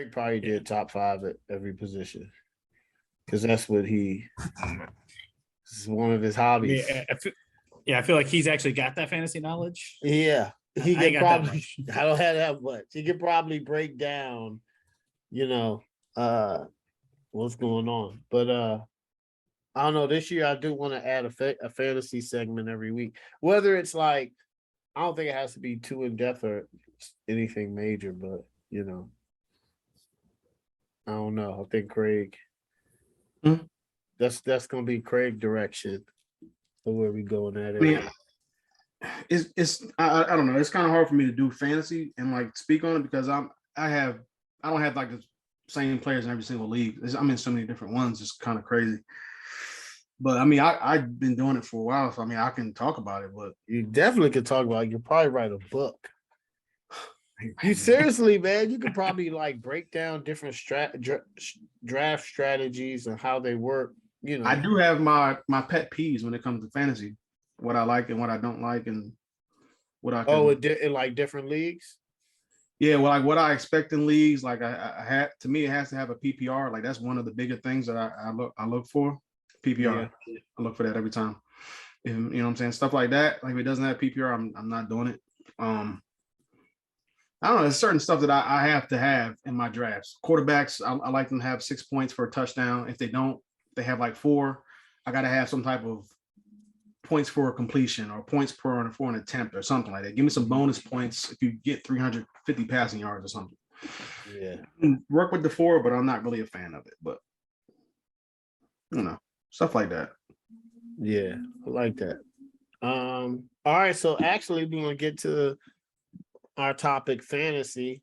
Craig probably did top 5 at every position because that's what this is one of his hobbies. I feel like he's actually got that fantasy knowledge. Yeah, he I could probably. I don't have that much. He could probably break down, what's going on. But I don't know. This year, I do want to add a fantasy segment every week. Whether it's like, I don't think it has to be too in depth or anything major, but I don't know. I think Craig. That's gonna be Craig direction of where we going at it. I mean, I don't know. It's kind of hard for me to do fantasy and like speak on it because I don't have like the same players in every single league. I'm in so many different ones. It's kind of crazy. But I mean, I've been doing it for a while, so I mean, I can talk about it. But you definitely could talk about it. You could probably write a book. You seriously, man, you could probably like break down different draft strategies and how they work. I do have my pet peeves when it comes to fantasy, what I like and what I don't like, and what I can. In like different leagues. Yeah, well, like what I expect in leagues, like I had to me, it has to have a PPR. Like that's one of the bigger things that I look for. PPR. Yeah. I look for that every time. You know what I'm saying? Stuff like that. Like if it doesn't have PPR, I'm not doing it. I don't know. There's certain stuff that I have to have in my drafts. Quarterbacks, I like them to have 6 points for a touchdown. If they don't, they have like 4. I got to have some type of points for a completion or points for an attempt or something like that. Give me some bonus points if you get 350 passing yards or something. Yeah. Work with the 4, but I'm not really a fan of it. But, stuff like that. Yeah, I like that. All right. So actually, we want to get to our topic, fantasy,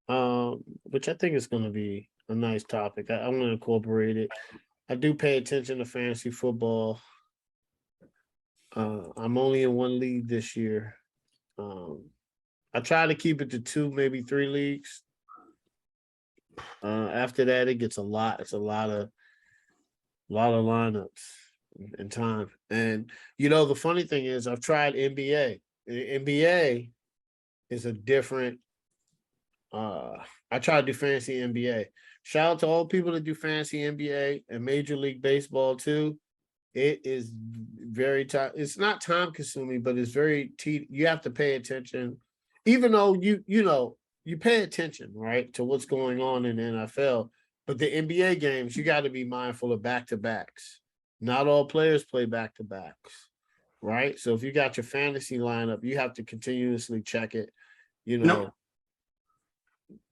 which I think is going to be a nice topic. I'm going to incorporate it. I do pay attention to fantasy football. I'm only in one league this year. I try to keep it to 2, maybe 3 leagues. After that, it gets a lot. It's a lot of lineups and time. And the funny thing is, I've tried NBA. The NBA is a different. I try to do fantasy NBA. Shout out to all people that do fantasy NBA and Major League Baseball too. It is very time. It's not time consuming, but it's very. You have to pay attention, even though you pay attention right to what's going on in the NFL. But the NBA games, you got to be mindful of back-to-backs. Not all players play back-to-backs, right? So if you got your fantasy lineup, you have to continuously check it.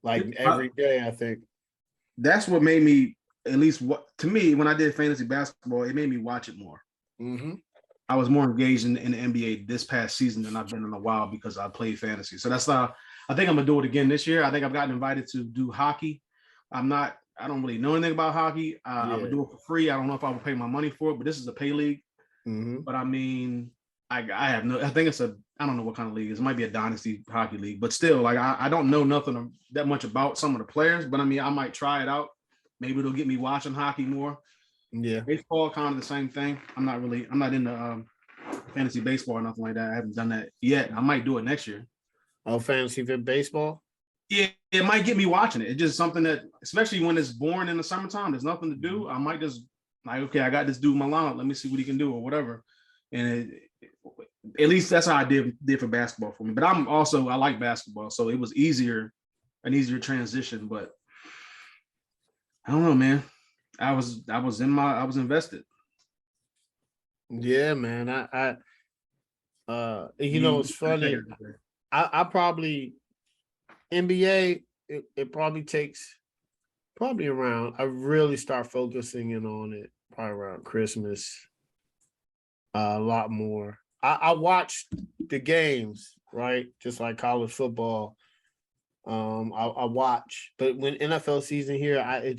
Like every day, I think. That's what made me, at least to me, when I did fantasy basketball, it made me watch it more. Mm-hmm. I was more engaged in the NBA this past season than I've been in a while because I played fantasy. So that's I think I'm gonna do it again this year. I think I've gotten invited to do hockey. I don't really know anything about hockey. I would do it for free. I don't know if I would pay my money for it, but this is a pay league. Mm-hmm. But I mean, I think it's I don't know what kind of league it is. It might be a dynasty hockey league, but still, like I don't know nothing that much about some of the players, but I mean, I might try it out. Maybe it'll get me watching hockey more. Yeah. Baseball, kind of the same thing. I'm not into fantasy baseball or nothing like that. I haven't done that yet. I might do it next year. Oh, fantasy baseball? Yeah, it might get me watching it. It's just something that, especially when it's boring in the summertime, there's nothing to do. I might just okay, I got this dude in my lineup. Let me see what he can do or whatever. And at least that's how I did for basketball for me. But I like basketball, so it was an easier transition. But I don't know, man. I was invested. Yeah, man. It's funny. I probably NBA. It probably takes around. I really start focusing in on it probably around Christmas. A lot more. I watch the games, right? Just like college football. I watch, but when NFL season here, I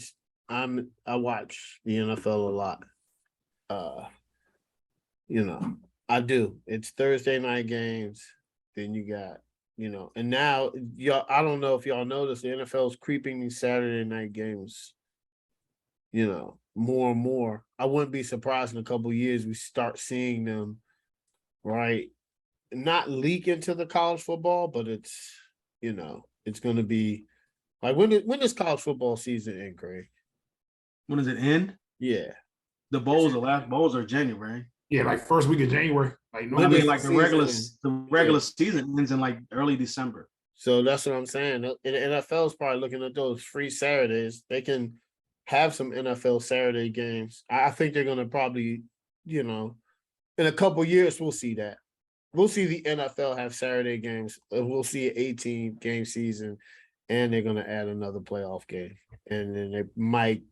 watch the NFL a lot. I do. It's Thursday night games. Then you got, and now y'all. I don't know if y'all noticed the NFL is creeping these Saturday night games. More and more. I wouldn't be surprised in a couple of years we start seeing them, right? Not leak into the college football, but it's going to be Like when does college football season end, Craig? When does it end? Yeah. The last bowls are January. Yeah, like first week of January. Like I mean, does like the the regular season- season ends in like early December. So that's what I'm saying. And the NFL is probably looking at those free Saturdays. They can have some NFL Saturday games. I think they're gonna probably, in a couple years, we'll see that. We'll see the NFL have Saturday games. We'll see an 18-game season, and they're gonna add another playoff game. And then they might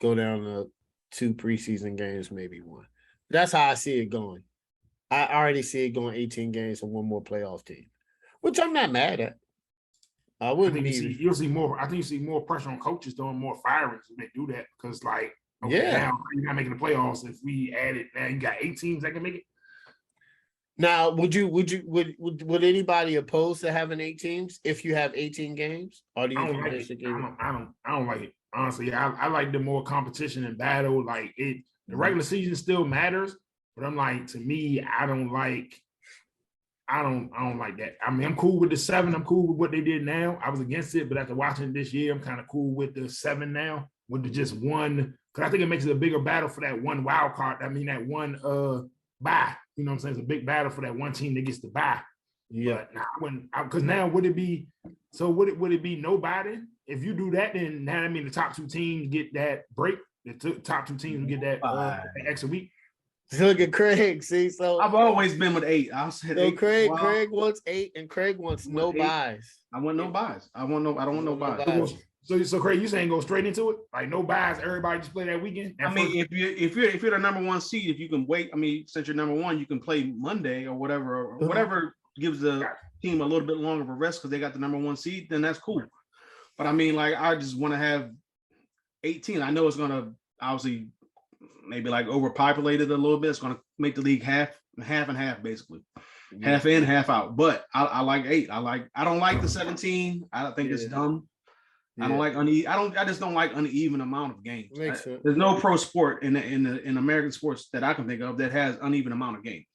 go down to 2 preseason games, maybe 1. That's how I see it going. I already see it going 18 games and 1 more playoff team, which I'm not mad at. I I wouldn't think be. you'll see more. I think you see more pressure on coaches doing more firings when they do that because, like, okay, Yeah. now you're not making the playoffs. If we add it, now you got 8 teams that can make it. Now, would anybody oppose to having 8 teams if you have 18 games? Or do you I don't think like they it. should give it? I don't like it. Honestly, I like the more competition and battle. Like it, the regular season still matters, but I'm like, to me, I don't like that. I mean, I'm cool with the 7. I'm cool with what they did now. I was against it, but after watching this year, I'm kind of cool with the 7 now, with the just one, because I think it makes it a bigger battle for that one wild card. I mean, that one bye. You know what I'm saying? It's a big battle for that one team that gets the bye. Yeah. But because now would it be nobody? If you do that, then now I mean the top 2 teams get that break. The top 2 teams get that extra week. Look at Craig. See, so I've always been with 8. I'll say so 8. Craig wants 8, and Craig wants no 8. buys. I want no buys. I don't want no buys. So Craig, you saying go straight into it? Like no buys, everybody just play that weekend? I mean, if you're the number 1 seed, if you can wait, I mean, since you're number 1, you can play Monday or whatever gives the team a little bit longer of a rest because they got the number 1 seed, then that's cool. But I mean, like, I just want to have 18. I know it's gonna obviously maybe like overpopulated a little bit. It's gonna make the league half and half, basically. Yeah. Half in, half out. But I like 8. I don't like the 17. I don't think it's dumb. Yeah. I just don't like uneven amount of games. Makes sense. There's no pro sport in American sports that I can think of that has uneven amount of games.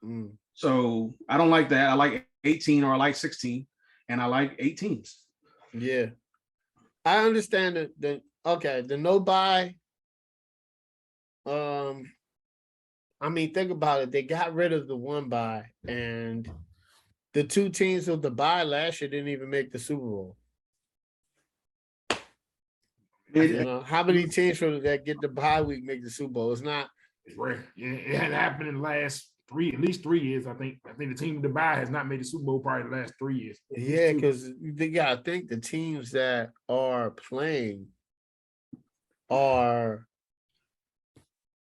Mm. So I don't like that. I like 18 or I like 16, and I like 18s. Yeah. I understand the no buy. I mean, think about it. They got rid of the 1 buy, and the 2 teams with the buy last year didn't even make the Super Bowl. How many teams from that get the bye week make the Super Bowl? It's not. It's rare. Yeah, it had happened in the last at least 3 years. I think the team with the bye has not made the Super Bowl probably the last 3 years. Yeah, because they gotta think the teams that are playing are,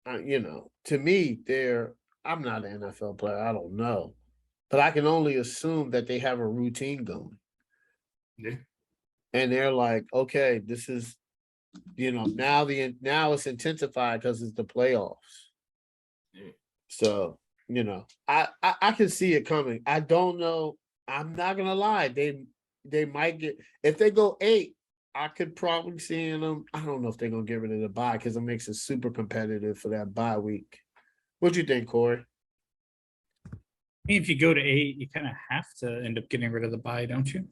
to me, I'm not an NFL player. I don't know, but I can only assume that they have a routine going. Yeah. And they're like, okay, this is, now it's intensified because it's the playoffs. Yeah. So, I can see it coming. I don't know. I'm not gonna lie. They might get, if they go 8, I could probably see them. I don't know if they're gonna get rid of the bye because it makes it super competitive for that bye week. What do you think, Corey? I mean, if you go to 8, you kind of have to end up getting rid of the bye, don't you?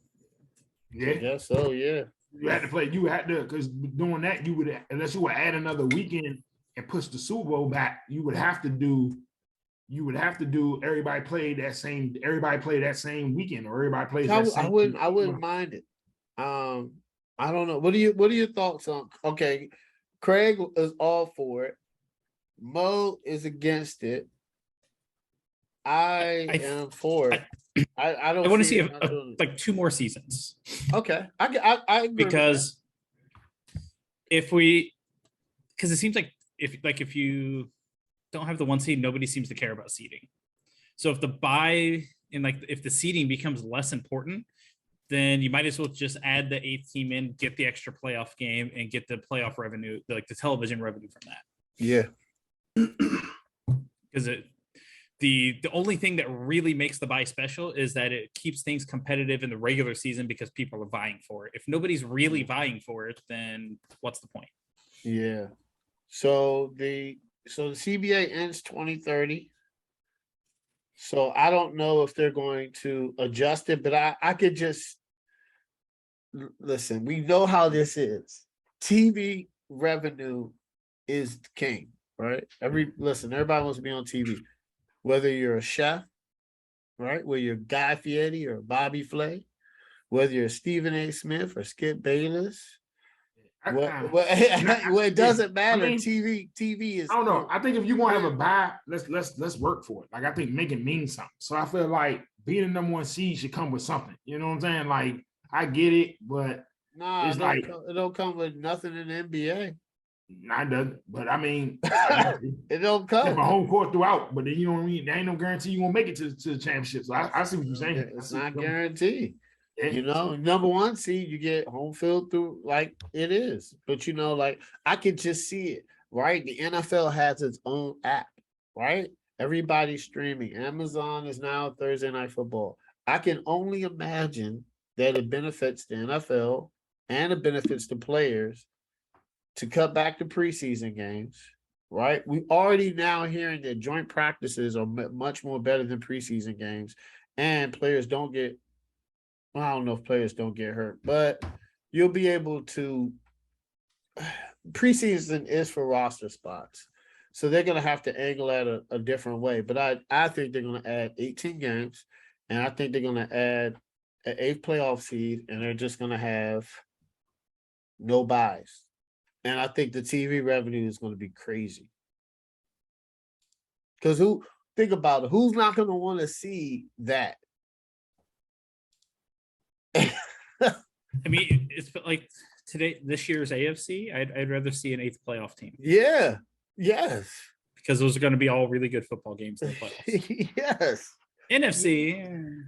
Yeah. Yeah. So yeah. You had to play. You had to, because doing that, you would, unless you would add another weekend and push the Super Bowl back, you would have to do everybody play that same weekend, or everybody plays that same. I wouldn't mind it. I don't know. What are your thoughts on? Okay, Craig is all for it. Mo is against it. I am for it. I don't. I want to see like 2 more seasons. Okay, I agree because because it seems like if you don't have the 1 seed, nobody seems to care about seeding. So if the bye and if the seeding becomes less important, then you might as well just add the 8th team in, get the extra playoff game, and get the playoff revenue, like the television revenue from that. Yeah. Because the only thing that really makes the bye special is that it keeps things competitive in the regular season because people are vying for it. If nobody's really vying for it, then what's the point? Yeah. So the CBA ends 2030. So I don't know if they're going to adjust it, but I could just, listen, we know how this is. TV revenue is king, right? Everybody wants to be on TV. Whether you're a chef, right? Whether you're Guy Fieri or Bobby Flay, whether you're Stephen A. Smith or Skip Bayless. Well, it doesn't matter. TV is. I don't know. I think if you want to have a bye, let's work for it. Like, I think make it mean something. So I feel like being a number one seed should come with something. You know what I'm saying? Like, I get it, but nah, it's like it don't come with nothing in the NBA. Nah, it doesn't. But I mean, it don't come. A home court throughout. But then you know what I mean. There ain't no guarantee you won't make it to the championship. So I see what you're saying. It's not guaranteed. Yeah. You know, number one seed, you get home field through like it is. But you know, like I can just see it, right? The NFL has its own app, right? Everybody's streaming. Amazon is now Thursday Night Football. I can only imagine that it benefits the NFL and it benefits the players to cut back the preseason games, right? We already now hearing that joint practices are much more better than preseason games, and players don't get. Well, I don't know if players don't get hurt, but you'll be able to. Preseason is for roster spots, so they're going to have to angle at a different way. But I think they're going to add 18 games, and I think they're going to add an 8th playoff seed, and they're just going to have no buys. And I think the TV revenue is going to be crazy. Because think about it, who's not going to want to see that? I mean, it's like this year's AFC. I'd rather see an 8th playoff team. Yeah. Yes. Because those are going to be all really good football games in the playoffs. Yes. NFC.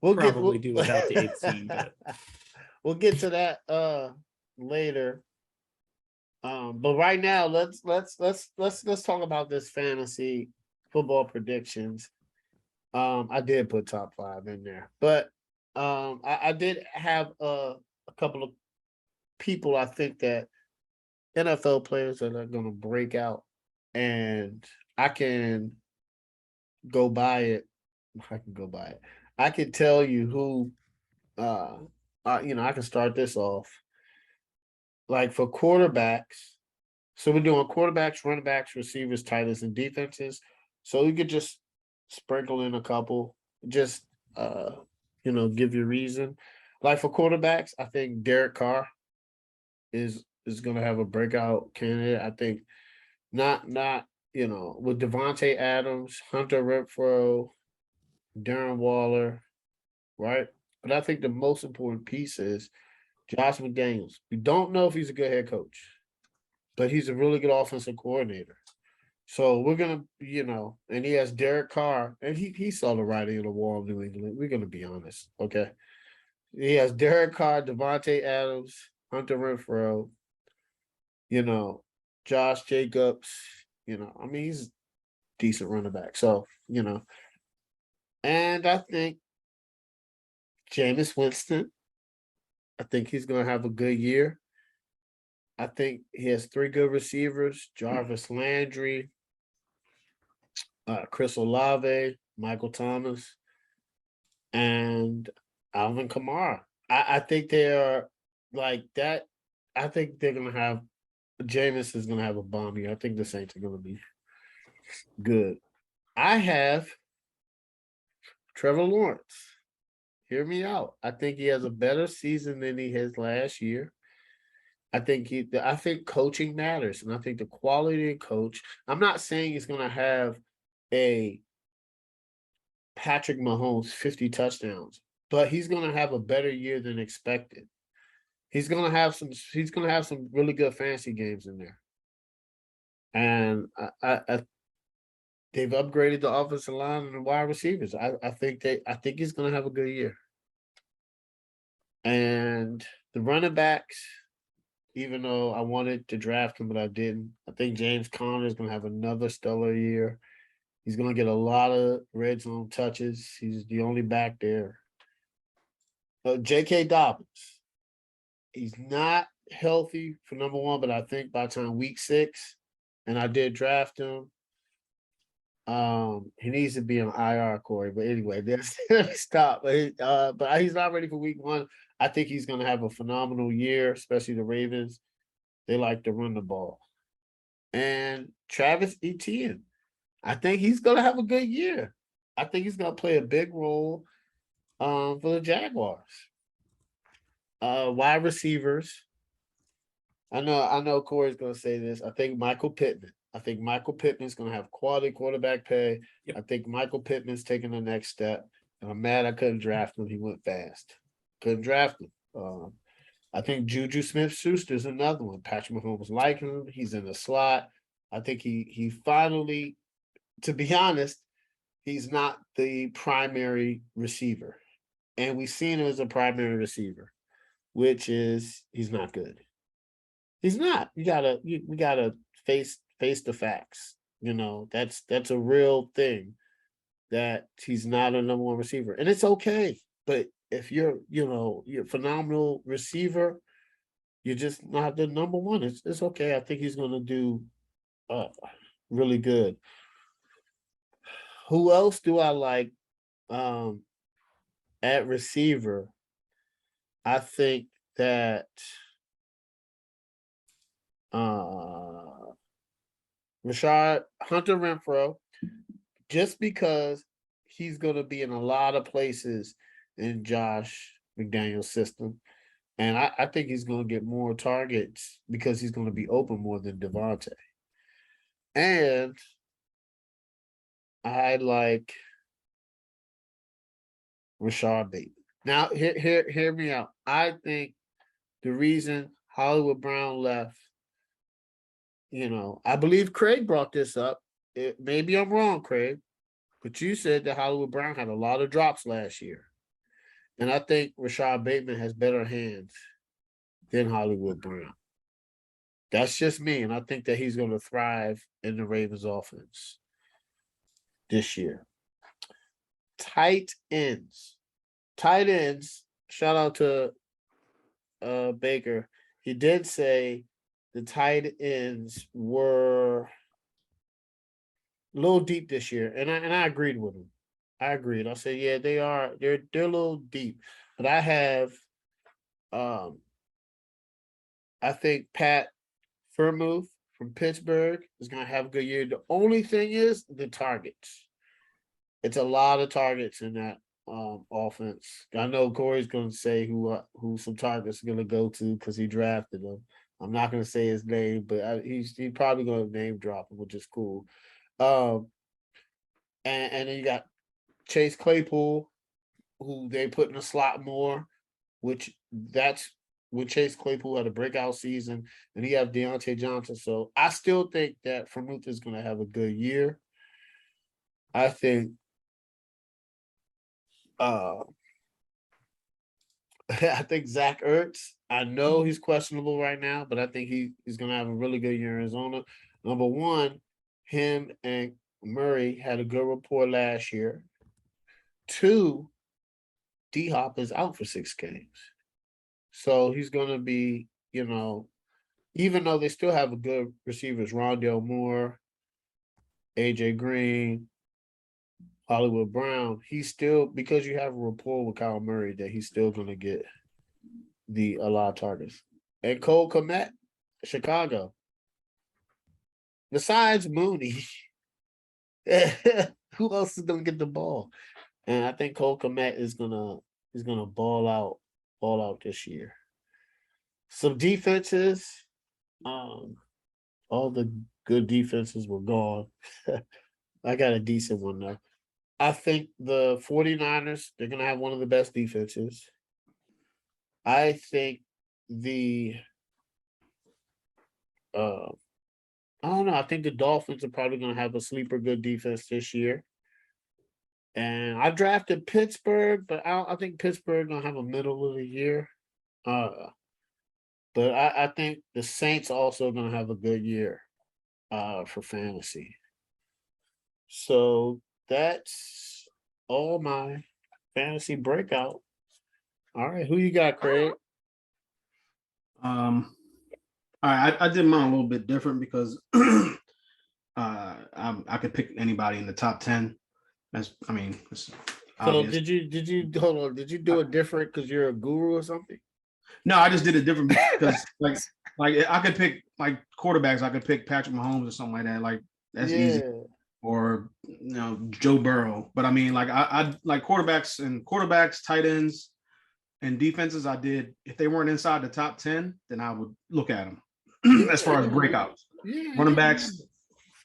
We'll do without the 8th team. But. We'll get to that later. But right now, let's talk about this fantasy football predictions. I did put top 5 in there, but I did have a couple of people I think that NFL players that are going to break out, and I can go by it. I can tell you who. I can start this off. Like for quarterbacks, so we're doing quarterbacks, running backs, receivers, tight ends, and defenses. So you could just sprinkle in a couple, just give your reason. Like for quarterbacks, I think Derek Carr is going to have a breakout candidate. I think not with Devontae Adams, Hunter Renfrow, Darren Waller, right? But I think the most important piece is Josh McDaniels. We don't know if he's a good head coach, but he's a really good offensive coordinator. So we're going to, and he has Derek Carr, and he saw the writing on the wall in New England. We're going to be honest, okay? He has Derek Carr, Devontae Adams, Hunter Renfrow, Josh Jacobs, he's a decent running back. So, and I think Jameis Winston, I think he's going to have a good year. I think he has 3 good receivers, Jarvis Landry, Chris Olave, Michael Thomas, and Alvin Kamara. I think they are like that. I think they're going to have Jameis is going to have a bomb year. I think the Saints are going to be good. I have Trevor Lawrence. Hear me out. I think he has a better season than he has last year. I think coaching matters, and I think the quality of coach. I'm not saying he's going to have a Patrick Mahomes 50 touchdowns, but he's going to have a better year than expected. He's going to have some really good fantasy games in there, and they've upgraded the offensive line and the wide receivers. I think he's going to have a good year. And the running backs, even though I wanted to draft him, but I didn't, I think James Conner is going to have another stellar year. He's going to get a lot of red zone touches. He's the only back there. J.K. Dobbins, he's not healthy for number one, but I think by the time week 6, and I did draft him, He needs to be on IR, Corey. But anyway, let me stop. But he's not ready for week 1. I think he's going to have a phenomenal year, especially the Ravens. They like to run the ball. And Travis Etienne, I think he's going to have a good year. I think he's going to play a big role for the Jaguars. Wide receivers. I know Corey's going to say this. I think Michael Pittman. I think Michael Pittman's going to have quality quarterback pay. Yep. I think Michael Pittman's taking the next step. And I'm mad I couldn't draft him. He went fast. Couldn't draft him. I think Juju Smith-Schuster is another one. Patrick Mahomes like him. He's in the slot. I think he finally, to be honest, he's not the primary receiver. And we've seen him as a primary receiver, which is he's not good. He's not. We gotta face the facts. That's a real thing that he's not a number 1 receiver. And it's okay. But if you're a phenomenal receiver, you're just not the number 1. It's okay. I think he's gonna do really good. Who else do I like at receiver? I think that Rashad Hunter Renfro, just because he's going to be in a lot of places in Josh McDaniel's system. And I think he's going to get more targets because he's going to be open more than Devontae. And I like Rashad Bateman. Now, hear me out. I think the reason Hollywood Brown left, I believe Craig brought this up. Maybe I'm wrong, Craig, but you said that Hollywood Brown had a lot of drops last year. And I think Rashad Bateman has better hands than Hollywood Brown. That's just me. And I think that he's going to thrive in the Ravens offense this year. Tight ends. Shout out to Baker. He did say the tight ends were a little deep this year. And I agreed with him. I agreed. I said, yeah, they are. They're a little deep. But I have I think Pat Freiermuth from Pittsburgh is going to have a good year. The only thing is the targets. It's a lot of targets in that offense. I know Corey's going to say who some targets are going to go to because he drafted them. I'm not going to say his name, but he's probably going to name drop him, which is cool. And then you got Chase Claypool, who they put in the slot more, that's when Chase Claypool had a breakout season, and he have Deontay Johnson. So I still think that Freiermuth is going to have a good year. I think Zach Ertz, I know he's questionable right now, but I think he's going to have a really good year in Arizona. Number 1, him and Murray had a good rapport last year. 2, D-Hop is out for 6 games. So he's going to be, even though they still have a good receivers, Rondale Moore, AJ Green, Hollywood Brown, he's still, because you have a rapport with Kyle Murray, that he's still going to get a lot of targets. And Cole Kmet, Chicago. Besides Mooney, who else is going to get the ball? And I think Cole Kmet is gonna ball out this year. Some defenses, all the good defenses were gone. I got a decent one though. I think the 49ers, they're gonna have one of the best defenses. I think I don't know. I think the Dolphins are probably gonna have a sleeper good defense this year. And I drafted Pittsburgh, but I think Pittsburgh gonna have a middle of the year. But I think the Saints also gonna have a good year for fantasy. So that's all my fantasy breakout. All right, who you got, Craig? All right, I did mine a little bit different because I could pick anybody in the top 10. It's So obvious. did you hold on? Did you do it different because you're a guru or something? No, I just did it different because like I could pick like quarterbacks. I could pick Patrick Mahomes or something like that. Like that's easy. Or Joe Burrow. But I mean, like I like quarterbacks, tight ends, and defenses. I did if they weren't inside the top 10, then I would look at them. As far as breakouts, running backs,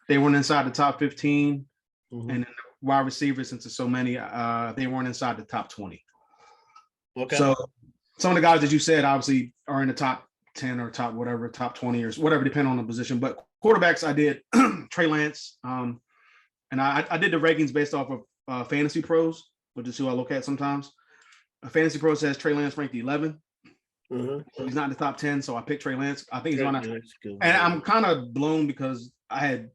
they weren't inside the top 15, and then wide receivers, since there's so many, they weren't inside the top 20. Okay. So some of the guys that you said obviously are in the top 10 or top whatever, top 20 or whatever, depending on the position. But quarterbacks, I did Trey Lance, and I did the rankings based off of Fantasy Pros, which is who I look at sometimes. Fantasy Pro says Trey Lance ranked 11. He's not in the top 10, so I picked Trey Lance. I think he's on that. And I'm kind of blown because I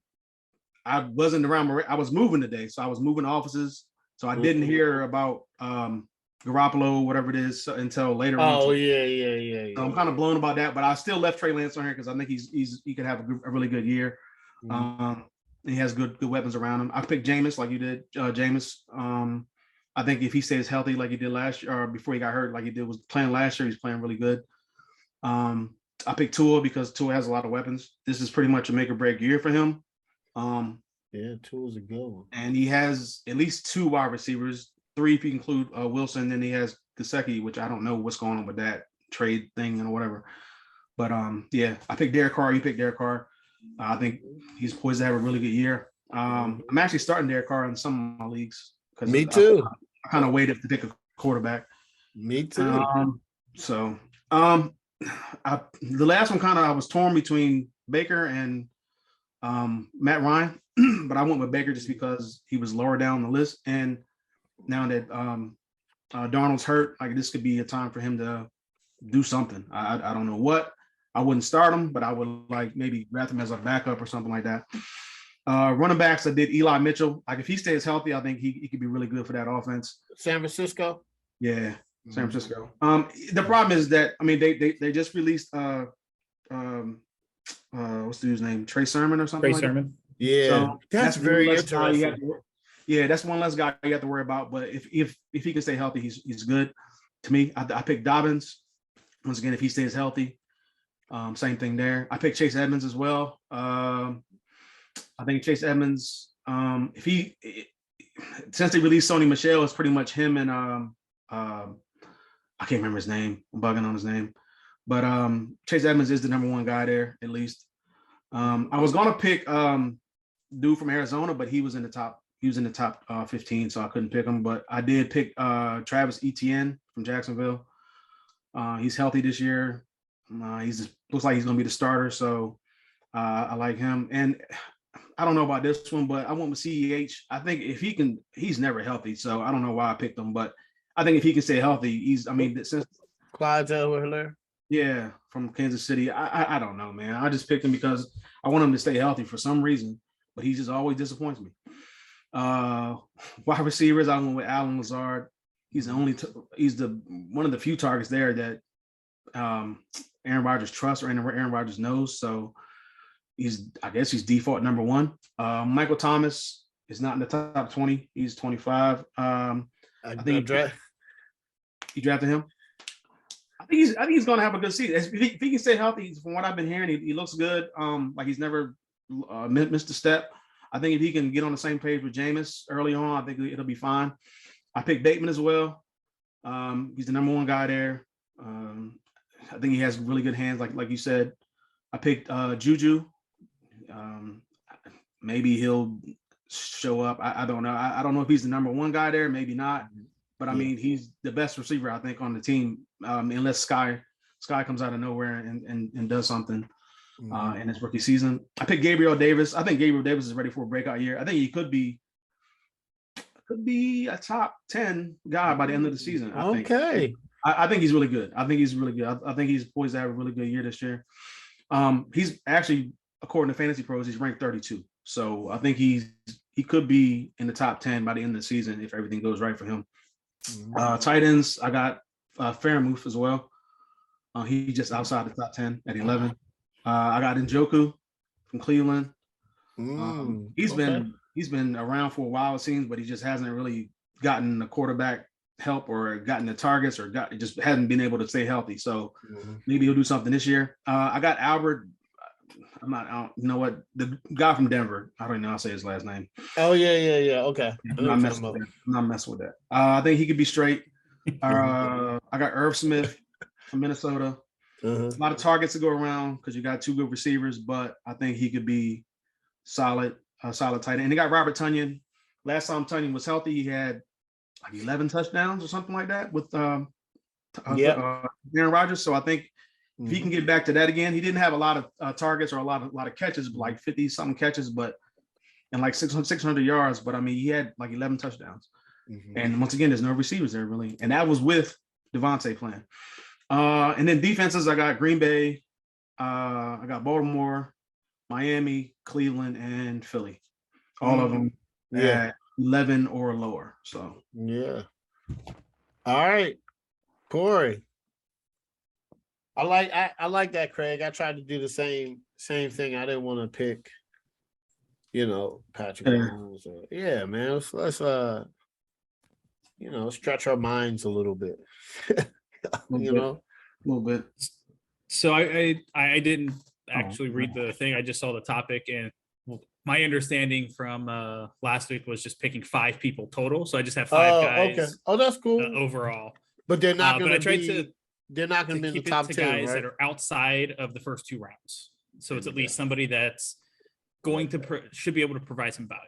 wasn't around. I was moving today, so I was moving offices, so I didn't hear about Garoppolo, whatever it is, until later. Oh yeah. So I'm kind of blown about that, but I still left Trey Lance on here because I think he could have a really good year. He has good weapons around him. I picked Jameis like you did, Jameis. I think if he stays healthy like he did last year, or before he got hurt like he did was playing last year, he's playing really good. I picked Tua because Tua has a lot of weapons. This is pretty much a make or break year for him. Yeah, Tua's a good one. And he has at least 2 wide receivers, 3 if you include Wilson. Then he has Gesicki, which I don't know what's going on with that trade thing and whatever. But yeah, I picked Derek Carr. You picked Derek Carr. I think he's poised to have a really good year. I'm actually starting Derek Carr in some of my leagues. Me too. I kind of waited to pick a quarterback. Me too. The last one I was torn between Baker and Matt Ryan, but I went with Baker just because he was lower down the list. And now that Darnold's hurt, like this could be a time for him to do something. I don't know what. I wouldn't start him, but I would like maybe draft him as a backup or something like that. Running backs, I did Eli Mitchell. Like if he stays healthy, I think he could be really good for that offense. San Francisco. Yeah, San Francisco. The problem is that they just released what's the dude's name? Trey Sermon or something. Trey Sermon. Yeah, so that's very interesting. Yeah, that's one less guy you have to worry about. But if he can stay healthy, he's good. To me, I picked Dobbins. Once again, if he stays healthy, same thing there. I picked Chase Edmonds as well. I think Chase Edmonds, since they released Sony Michel, it's pretty much him and I can't remember his name. I'm bugging on his name, but Chase Edmonds is the number 1 guy there at least. I was gonna pick dude from Arizona, but he was in the top 15, so I couldn't pick him. But I did pick Travis Etienne from Jacksonville. He's healthy this year. Looks like he's gonna be the starter, so I like him. And I don't know about this one, but I went with CEH. I think if he can, he's never healthy, so I don't know why I picked him, but I think if he can stay healthy, since Clyde Edwards-Helaire. Yeah, from Kansas City. I don't know, man. I just picked him because I want him to stay healthy for some reason, but he just always disappoints me. Wide receivers, I went with Allen Lazard. He's the one of the few targets there that Aaron Rodgers trusts or Aaron Rodgers knows. So I guess he's default number 1. Michael Thomas is not in the top 20. He's 25. I think you drafted him. I think he's going to have a good season. If he can stay healthy, from what I've been hearing, he looks good. Like he's never missed a step. I think if he can get on the same page with Jameis early on, I think it'll be fine. I picked Bateman as well. He's the number 1 guy there. I think he has really good hands, like you said. I picked Juju. Maybe he'll show up. I don't know. I don't know if he's the number 1 guy there. Maybe not. But I mean, he's the best receiver I think on the team, unless Sky comes out of nowhere and does something in his rookie season. I picked Gabriel Davis. I think Gabriel Davis is ready for a breakout year. I think he could be a top 10 guy by the end of the season. I think he's really good. I think he's poised to have a really good year this year. He's actually, according to Fantasy Pros, he's ranked 32. So I think he could be in the top 10 by the end of the season if everything goes right for him. Tight ends, I got Fairmouth as well. He's just outside the top 10 at 11. I got Njoku from Cleveland. He's Okay. been around for a while, it seems, but he just hasn't really gotten the quarterback help or gotten the targets or just hasn't been able to stay healthy. So maybe he'll do something this year. I got Albert. You know what? The guy from Denver. I don't know how to say his last name. Oh yeah. Okay. I'm not messing with that. I'm not messing with that. I think he could be straight. I got Irv Smith from Minnesota. A lot of targets to go around because you got two good receivers, but I think he could be solid tight end. And they got Robert Tonyan. Last time Tonyan was healthy, he had like 11 touchdowns or something like that with Aaron Rodgers. So I think if he can get back to that again, he didn't have a lot of targets or a lot of catches, like 50 something catches, but and like 600 yards. But I mean, he had like 11 touchdowns. And once again, there's no receivers there really, and that was with Devontae playing. And then defenses, I got Green Bay, I got Baltimore, Miami, Cleveland, and Philly. All of them at 11 or lower. So yeah. All right, Corey. I like that, Craig. I tried to do the same thing. I didn't want to pick, Patrick Mahomes. Man. Let's stretch our minds a little bit. a little bit. So I didn't actually read the thing. I just saw the topic, and my understanding from last week was just picking 5 people total. So I just have 5 guys. Okay. Oh, that's cool. Overall, but they're not going to be. They're not going to be in the top 10, guys right? that are outside of the first 2 rounds. So it's at least somebody that's going to should be able to provide some value.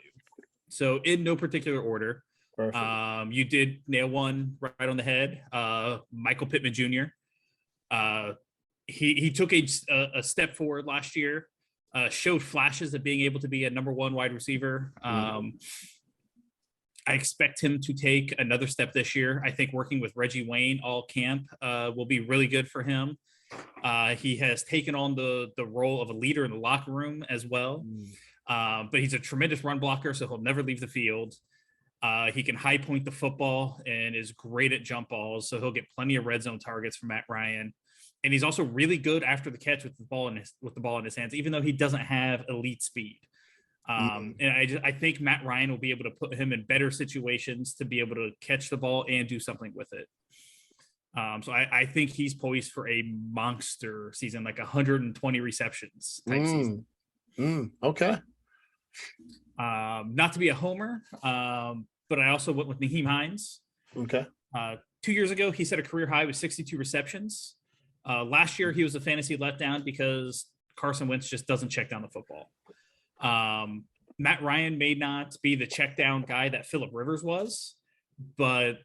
So in no particular order, you did nail one right on the head. Michael Pittman Jr. He took a step forward last year. Showed flashes of being able to be a number 1 wide receiver. I expect him to take another step this year. I think working with Reggie Wayne all camp will be really good for him. He has taken on the role of a leader in the locker room as well. But he's a tremendous run blocker, so he'll never leave the field. He can high point the football and is great at jump balls, so he'll get plenty of red zone targets from Matt Ryan. And he's also really good after the catch with the ball in his hands, even though he doesn't have elite speed. And I think Matt Ryan will be able to put him in better situations to be able to catch the ball and do something with it. So I think he's poised for a monster season, like 120 receptions type season. Okay. Not to be a homer, but I also went with Nyheim Hines. Okay. 2 years ago, he set a career high with 62 receptions. Last year, he was a fantasy letdown because Carson Wentz just doesn't check down the football. Matt Ryan may not be the check down guy that Phillip Rivers was, but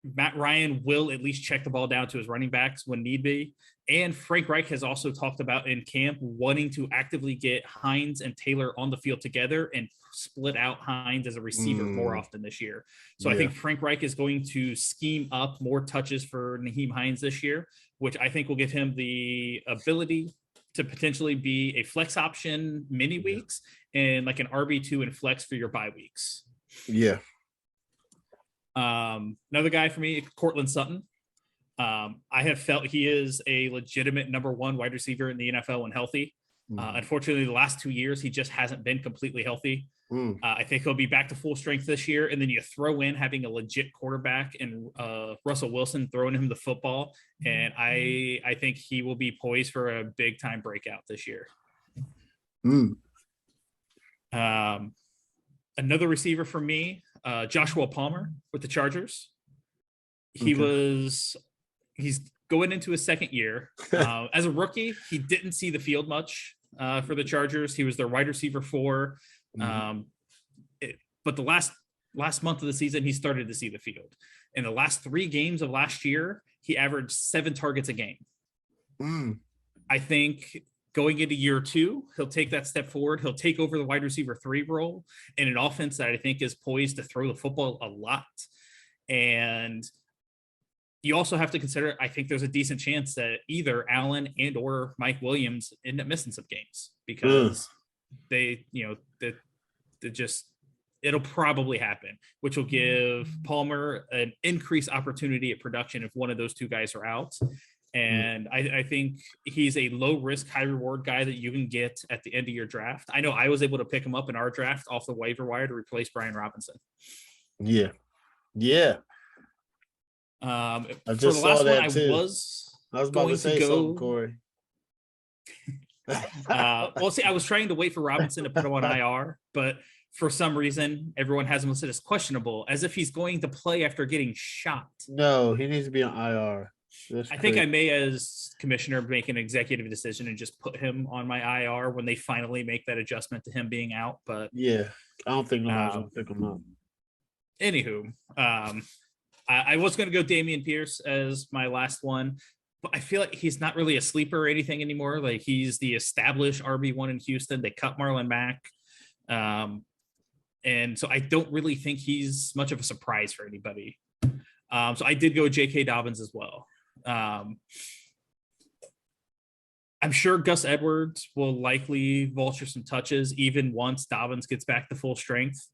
Matt Ryan will at least check the ball down to his running backs when need be. And Frank Reich has also talked about in camp wanting to actively get Hines and Taylor on the field together and split out Hines as a receiver more often this year. So I think Frank Reich is going to scheme up more touches for Nyheim Hines this year, which I think will give him the ability to potentially be a flex option mini weeks and like an RB2 and flex for your bye weeks. Yeah. Another guy for me, Cortland Sutton. I have felt he is a legitimate number 1 wide receiver in the NFL when healthy. Unfortunately, the last 2 years, he just hasn't been completely healthy. I think he'll be back to full strength this year. And then you throw in having a legit quarterback and Russell Wilson throwing him the football. And I think he will be poised for a big time breakout this year. Another receiver for me, Joshua Palmer with the Chargers. He's going into his second year. As a rookie, he didn't see the field much for the Chargers. He was their wide receiver 4. But the last month of the season, he started to see the field. In the last 3 games of last year, he averaged 7 targets a game. I think going into year 2, he'll take that step forward. He'll take over the wide receiver 3 role in an offense that I think is poised to throw the football a lot. And you also have to consider, I think there's a decent chance that either Allen and or Mike Williams end up missing some games because it'll probably happen, which will give Palmer an increased opportunity at production if one of those 2 guys are out. And I think he's a low risk, high reward guy that you can get at the end of your draft. I know I was able to pick him up in our draft off the waiver wire to replace Brian Robinson. Yeah. Yeah. I just for the saw last one, that I too. was about going to say to something, go. Corey. Well, see, I was trying to wait for Robinson to put him on IR, but for some reason, everyone has him listed as questionable, as if he's going to play after getting shot. No, he needs to be on IR. I think I may, as commissioner, make an executive decision and just put him on my IR when they finally make that adjustment to him being out. But yeah, I don't think nobody's gonna pick him up. Anywho, I was going to go Dameon Pierce as my last one, but I feel like he's not really a sleeper or anything anymore. Like, he's the established RB1 in Houston. They cut Marlon Mack. And so I don't really think he's much of a surprise for anybody. So I did go J.K. Dobbins as well. I'm sure Gus Edwards will likely vulture some touches even once Dobbins gets back to full strength.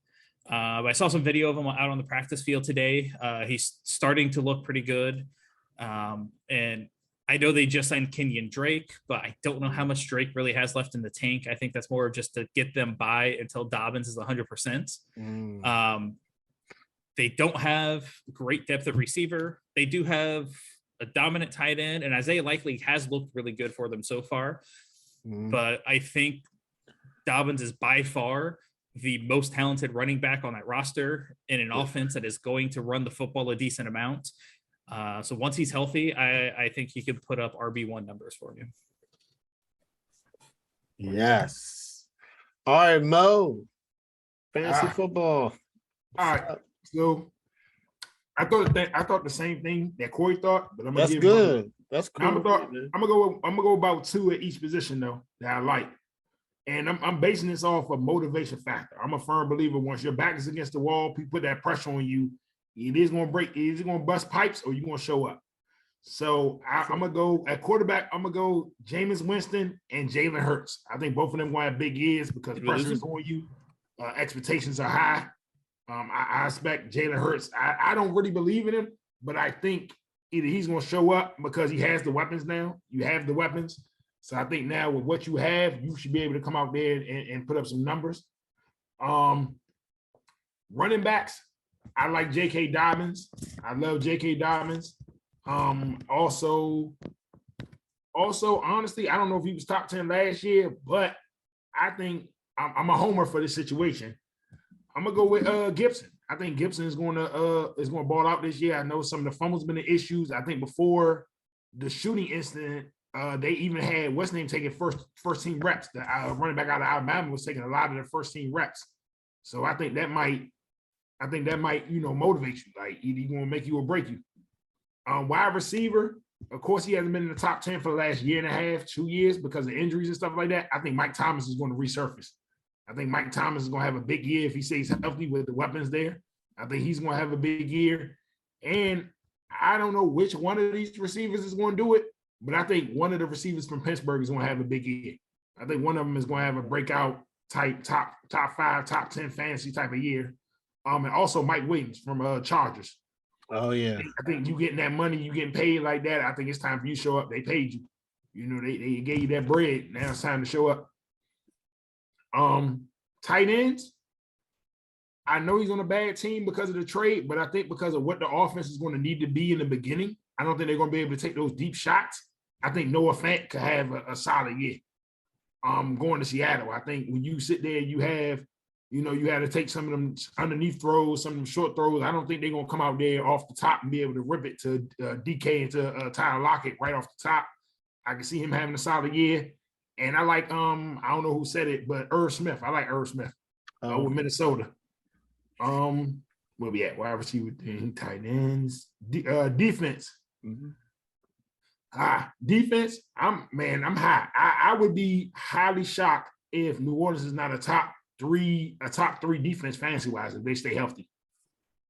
I saw some video of him out on the practice field today. He's starting to look pretty good. And I know they just signed Kenyon Drake, but I don't know how much Drake really has left in the tank. I think that's more just to get them by until Dobbins is 100%. They don't have great depth of receiver. They do have a dominant tight end, and Isaiah Likely has looked really good for them so far. But I think Dobbins is by far the most talented running back on that roster in an offense that is going to run the football a decent amount. So once he's healthy, I think he could put up RB1 numbers for you. Yes. All right, Mo. Fantasy football. All right. So I thought the same thing that Corey thought, but I'm gonna That's good. That's cool. I'm gonna go about two at each position though that I like. And I'm basing this off a motivation factor. I'm a firm believer once your back is against the wall, people put that pressure on you. It is going to break. Is it going to bust pipes or you going to show up? So I'm going to go at quarterback. I'm going to go Jameis Winston and Jalen Hurts. I think both of them going to have big years because pressure is on you. Expectations are high. I expect Jalen Hurts. I don't really believe in him, but I think either he's going to show up because he has the weapons now. You have the weapons. So I think now with what you have, you should be able to come out there and put up some numbers. Running backs, I like J.K. Dobbins. I love J.K. Dobbins. Also, honestly, I don't know if he was top 10 last year, but I think I'm a homer for this situation. I'm gonna go with Gibson. I think Gibson is going to ball out this year. I know some of the fumbles been the issues. I think before the shooting incident, they even had what's name taking first team reps. The running back out of Alabama was taking a lot of the first team reps. So I think that might motivate you. Like either he's gonna make you or break you. Wide receiver, of course, he hasn't been in the top 10 for the last year and a half, 2 years because of injuries and stuff like that. I think Mike Thomas is going to resurface. I think Mike Thomas is going to have a big year if he stays healthy with the weapons there. I think he's going to have a big year. And I don't know which one of these receivers is going to do it, but I think one of the receivers from Pittsburgh is going to have a big year. I think one of them is going to have a breakout type, top 5, top 10 fantasy type of year. And also Mike Williams from Chargers. Oh, yeah. I think you getting that money, you getting paid like that. I think it's time for you to show up. They paid you. You know, they gave you that bread. Now it's time to show up. Tight ends. I know he's on a bad team because of the trade, but I think because of what the offense is going to need to be in the beginning, I don't think they're going to be able to take those deep shots. I think Noah Fant could have a solid year. Going to Seattle. I think when you sit there, you had to take some of them underneath throws, some of them short throws. I don't think they're going to come out there off the top and be able to rip it to DK into Tyler Lockett right off the top. I can see him having a solid year. And I like, I don't know who said it, but Irv Smith. I like Irv Smith with Minnesota. Where we at? Wide receiver, tight ends, defense. Mm-hmm. Defense. I'm high. I would be highly shocked if New Orleans is not a top three defense fantasy wise if they stay healthy.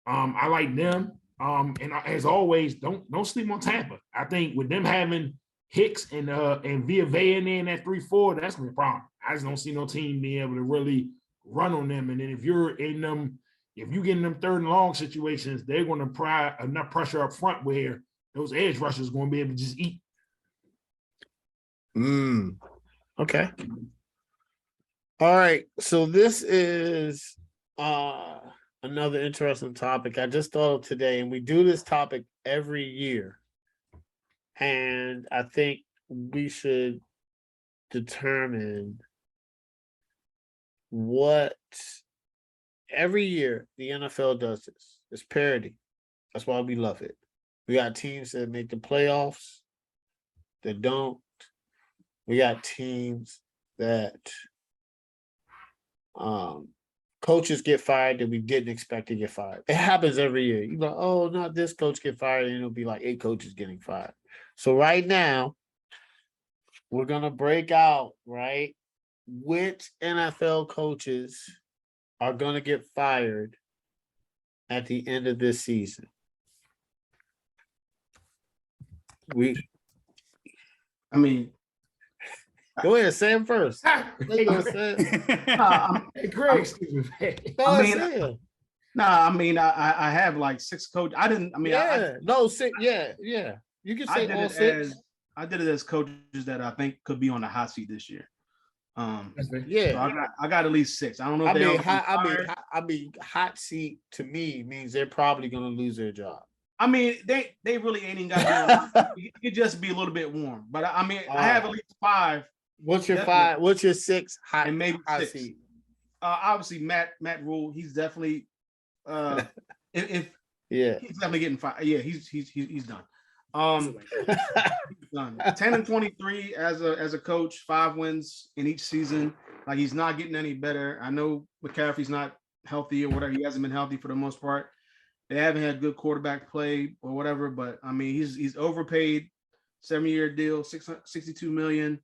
I like them. And as always, don't sleep on Tampa. I think with them having Hicks and Villa in there in that 3-4, that's no problem. I just don't see no team being able to really run on them. And then if you get in them third and long situations, they're going to apply enough pressure up front where those edge rushers are going to be able to just eat. Okay. All right. So this is another interesting topic I just thought of today, and we do this topic every year. And I think we should determine what every year the NFL does this. It's parity. That's why we love it. We got teams that make the playoffs that don't. We got teams that coaches get fired that we didn't expect to get fired. It happens every year. You go, oh, not this coach get fired, and it'll be like 8 coaches getting fired. So right now, we're gonna break out, right? Which NFL coaches are gonna get fired at the end of this season? I mean, Go ahead, Sam first. Hey, Go, Sam. Hey, Greg, excuse me. Go I ahead, mean, Sam. I mean, I have like 6 coaches. I didn't. I mean, Yeah, no, 6. Yeah. You can say all 6. I did it as coaches that I think could be on the hot seat this year. Yeah. So I got at least 6. I don't know if I mean, hot seat to me means they're probably gonna lose their job. I mean, they really ain't even got it could just be a little bit warm. But I mean, I have at least 5. What's your definitely. 5? What's your 6 hot And maybe hot 6. seat? Obviously Matt Rule, he's definitely if Yeah. he's definitely getting fired. Yeah, he's done. He's done. 10-23 as a coach, 5 wins in each season. Like, he's not getting any better. I know McCaffrey's not healthy or whatever. He hasn't been healthy for the most part. They haven't had good quarterback play or whatever, but I mean, he's overpaid. 7-year deal, $662 million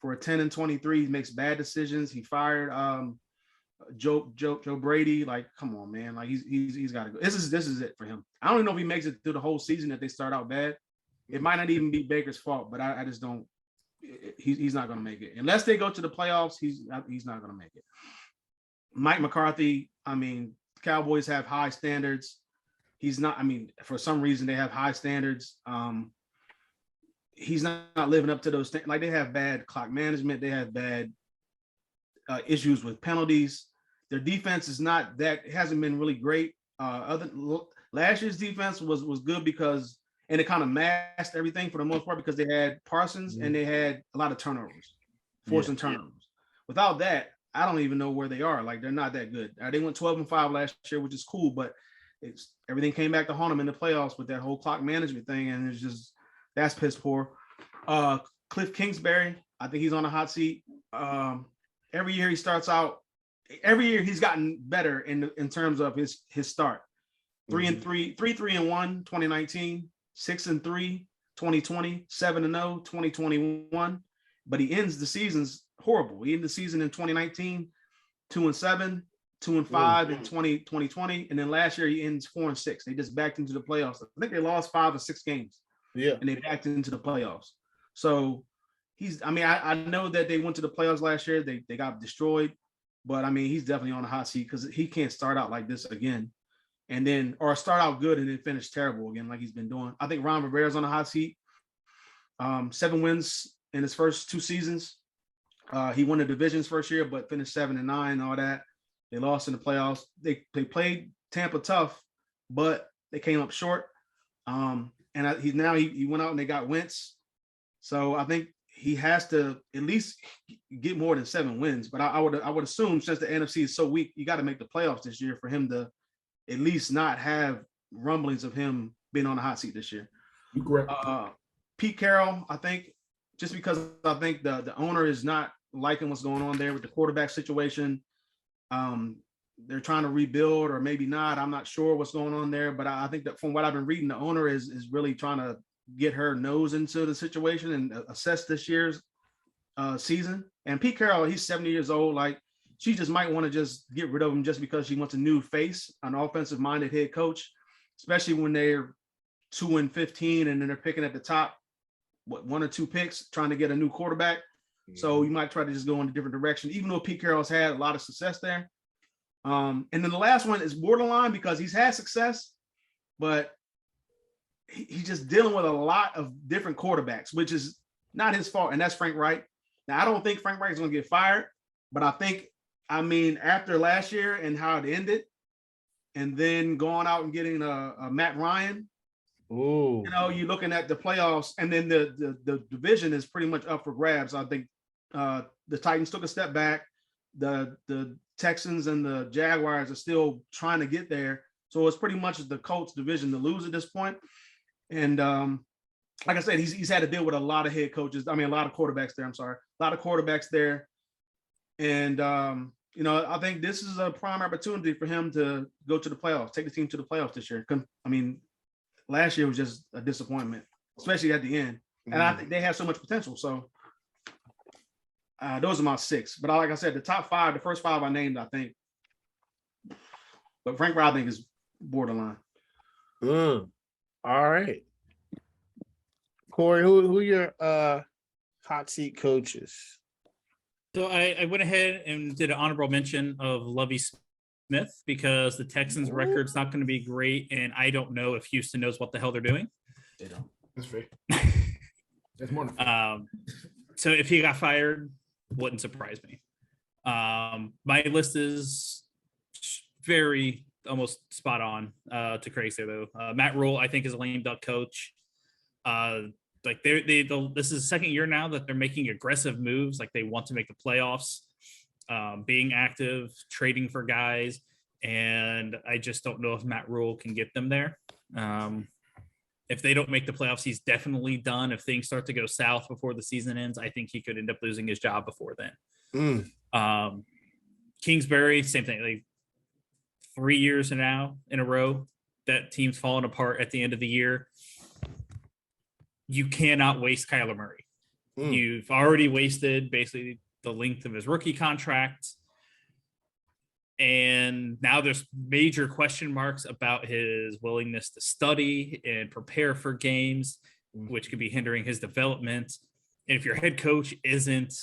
for a 10-23. He makes bad decisions. He fired Joe Brady. Like, come on, man. Like, he's got to go. This is it for him. I don't even know if he makes it through the whole season if they start out bad. It might not even be Baker's fault, but I just don't. He's not going to make it unless they go to the playoffs. He's not going to make it. Mike McCarthy. I mean, Cowboys have high standards. He's not. I mean, for some reason they have high standards. He's not living up to those. Like, they have bad clock management. They have bad issues with penalties. Their defense is not that. It hasn't been really great. Last year's defense was good because, and it kind of masked everything for the most part because they had Parsons and they had a lot of turnovers, forcing turnovers. Without that, I don't even know where they are. Like, they're not that good. They went 12-5 last year, which is cool, but everything came back to haunt them in the playoffs with that whole clock management thing, and it's just that's piss poor. Cliff Kingsbury, I think he's on a hot seat. Every year he starts out. Every year he's gotten better in terms of his start. 3-1, 2019, 6-3, 2020, 7-0, 2021. But he ends the seasons horrible. He ended the season in 2019, 2-7, 2-5 in 2020, and then last year he ends 4-6. They just backed into the playoffs. I think they lost 5 or 6 games. Yeah, and they backed into the playoffs. So I know that they went to the playoffs last year. They got destroyed, but I mean, he's definitely on the hot seat because he can't start out like this again, or start out good and then finish terrible again like he's been doing. I think Ron Rivera's on the hot seat. 7 wins in his first 2 seasons. He won the divisions first year, but finished 7-9 and all that. They lost in the playoffs. They played Tampa tough, but they came up short. And he went out and they got Wentz. So I think he has to at least get more than 7 wins. But I would assume, since the NFC is so weak, you got to make the playoffs this year for him to at least not have rumblings of him being on the hot seat this year. You correct. Pete Carroll, I think, just because I think the owner is not liking what's going on there with the quarterback situation. They're trying to rebuild, or maybe not. I'm not sure what's going on there, but I think that from what I've been reading, the owner is really trying to get her nose into the situation and assess this year's season. And Pete Carroll, he's 70 years old. Like, she just might want to just get rid of him just because she wants a new face, an offensive-minded head coach, especially when they're 2-15 and then they're picking at the top, 1 or 2 picks, trying to get a new quarterback. So you might try to just go in a different direction, even though Pete Carroll's had a lot of success there. And then the last one is borderline because he's had success, but he's just dealing with a lot of different quarterbacks, which is not his fault, and that's Frank Reich. Now, I don't think Frank Reich is going to get fired, but I mean, after last year and how it ended, and then going out and getting a Matt Ryan, Ooh. you're looking at the playoffs, and then the division is pretty much up for grabs. I think the Titans took a step back. The Texans and the Jaguars are still trying to get there. So it's pretty much the Colts division to lose at this point. And like I said, he's had to deal with a lot of head coaches. I mean, a lot of quarterbacks there. I'm sorry. A lot of quarterbacks there. And, I think this is a prime opportunity for him to go to the playoffs, take the team to the playoffs this year. I mean, last year was just a disappointment, especially at the end. And I think they have so much potential. So those are my 6. But like I said, the top 5, the first 5 I named, I think. But Frank Reich, I think, is borderline. All right. Corey, who your hot seat coaches? So I went ahead and did an honorable mention of Lovie Smith because the Texans' record's not going to be great, and I don't know if Houston knows what the hell they're doing. They don't. That's fair. That's wonderful. So if he got fired, wouldn't surprise me. My list is very almost spot on to Craig's there though. Matt Rule, I think, is a lame duck coach. Like this is the second year now that they're making aggressive moves. Like they want to make the playoffs, being active, trading for guys. And I just don't know if Matt Rule can get them there. If they don't make the playoffs, he's definitely done. If things start to go south before the season ends, I think he could end up losing his job before then. Kingsbury, same thing. Like 3 years now in a row, that team's falling apart at the end of the year. You cannot waste Kyler Murray. You've already wasted basically the length of his rookie contract. And now there's major question marks about his willingness to study and prepare for games, which could be hindering his development. And if your head coach isn't,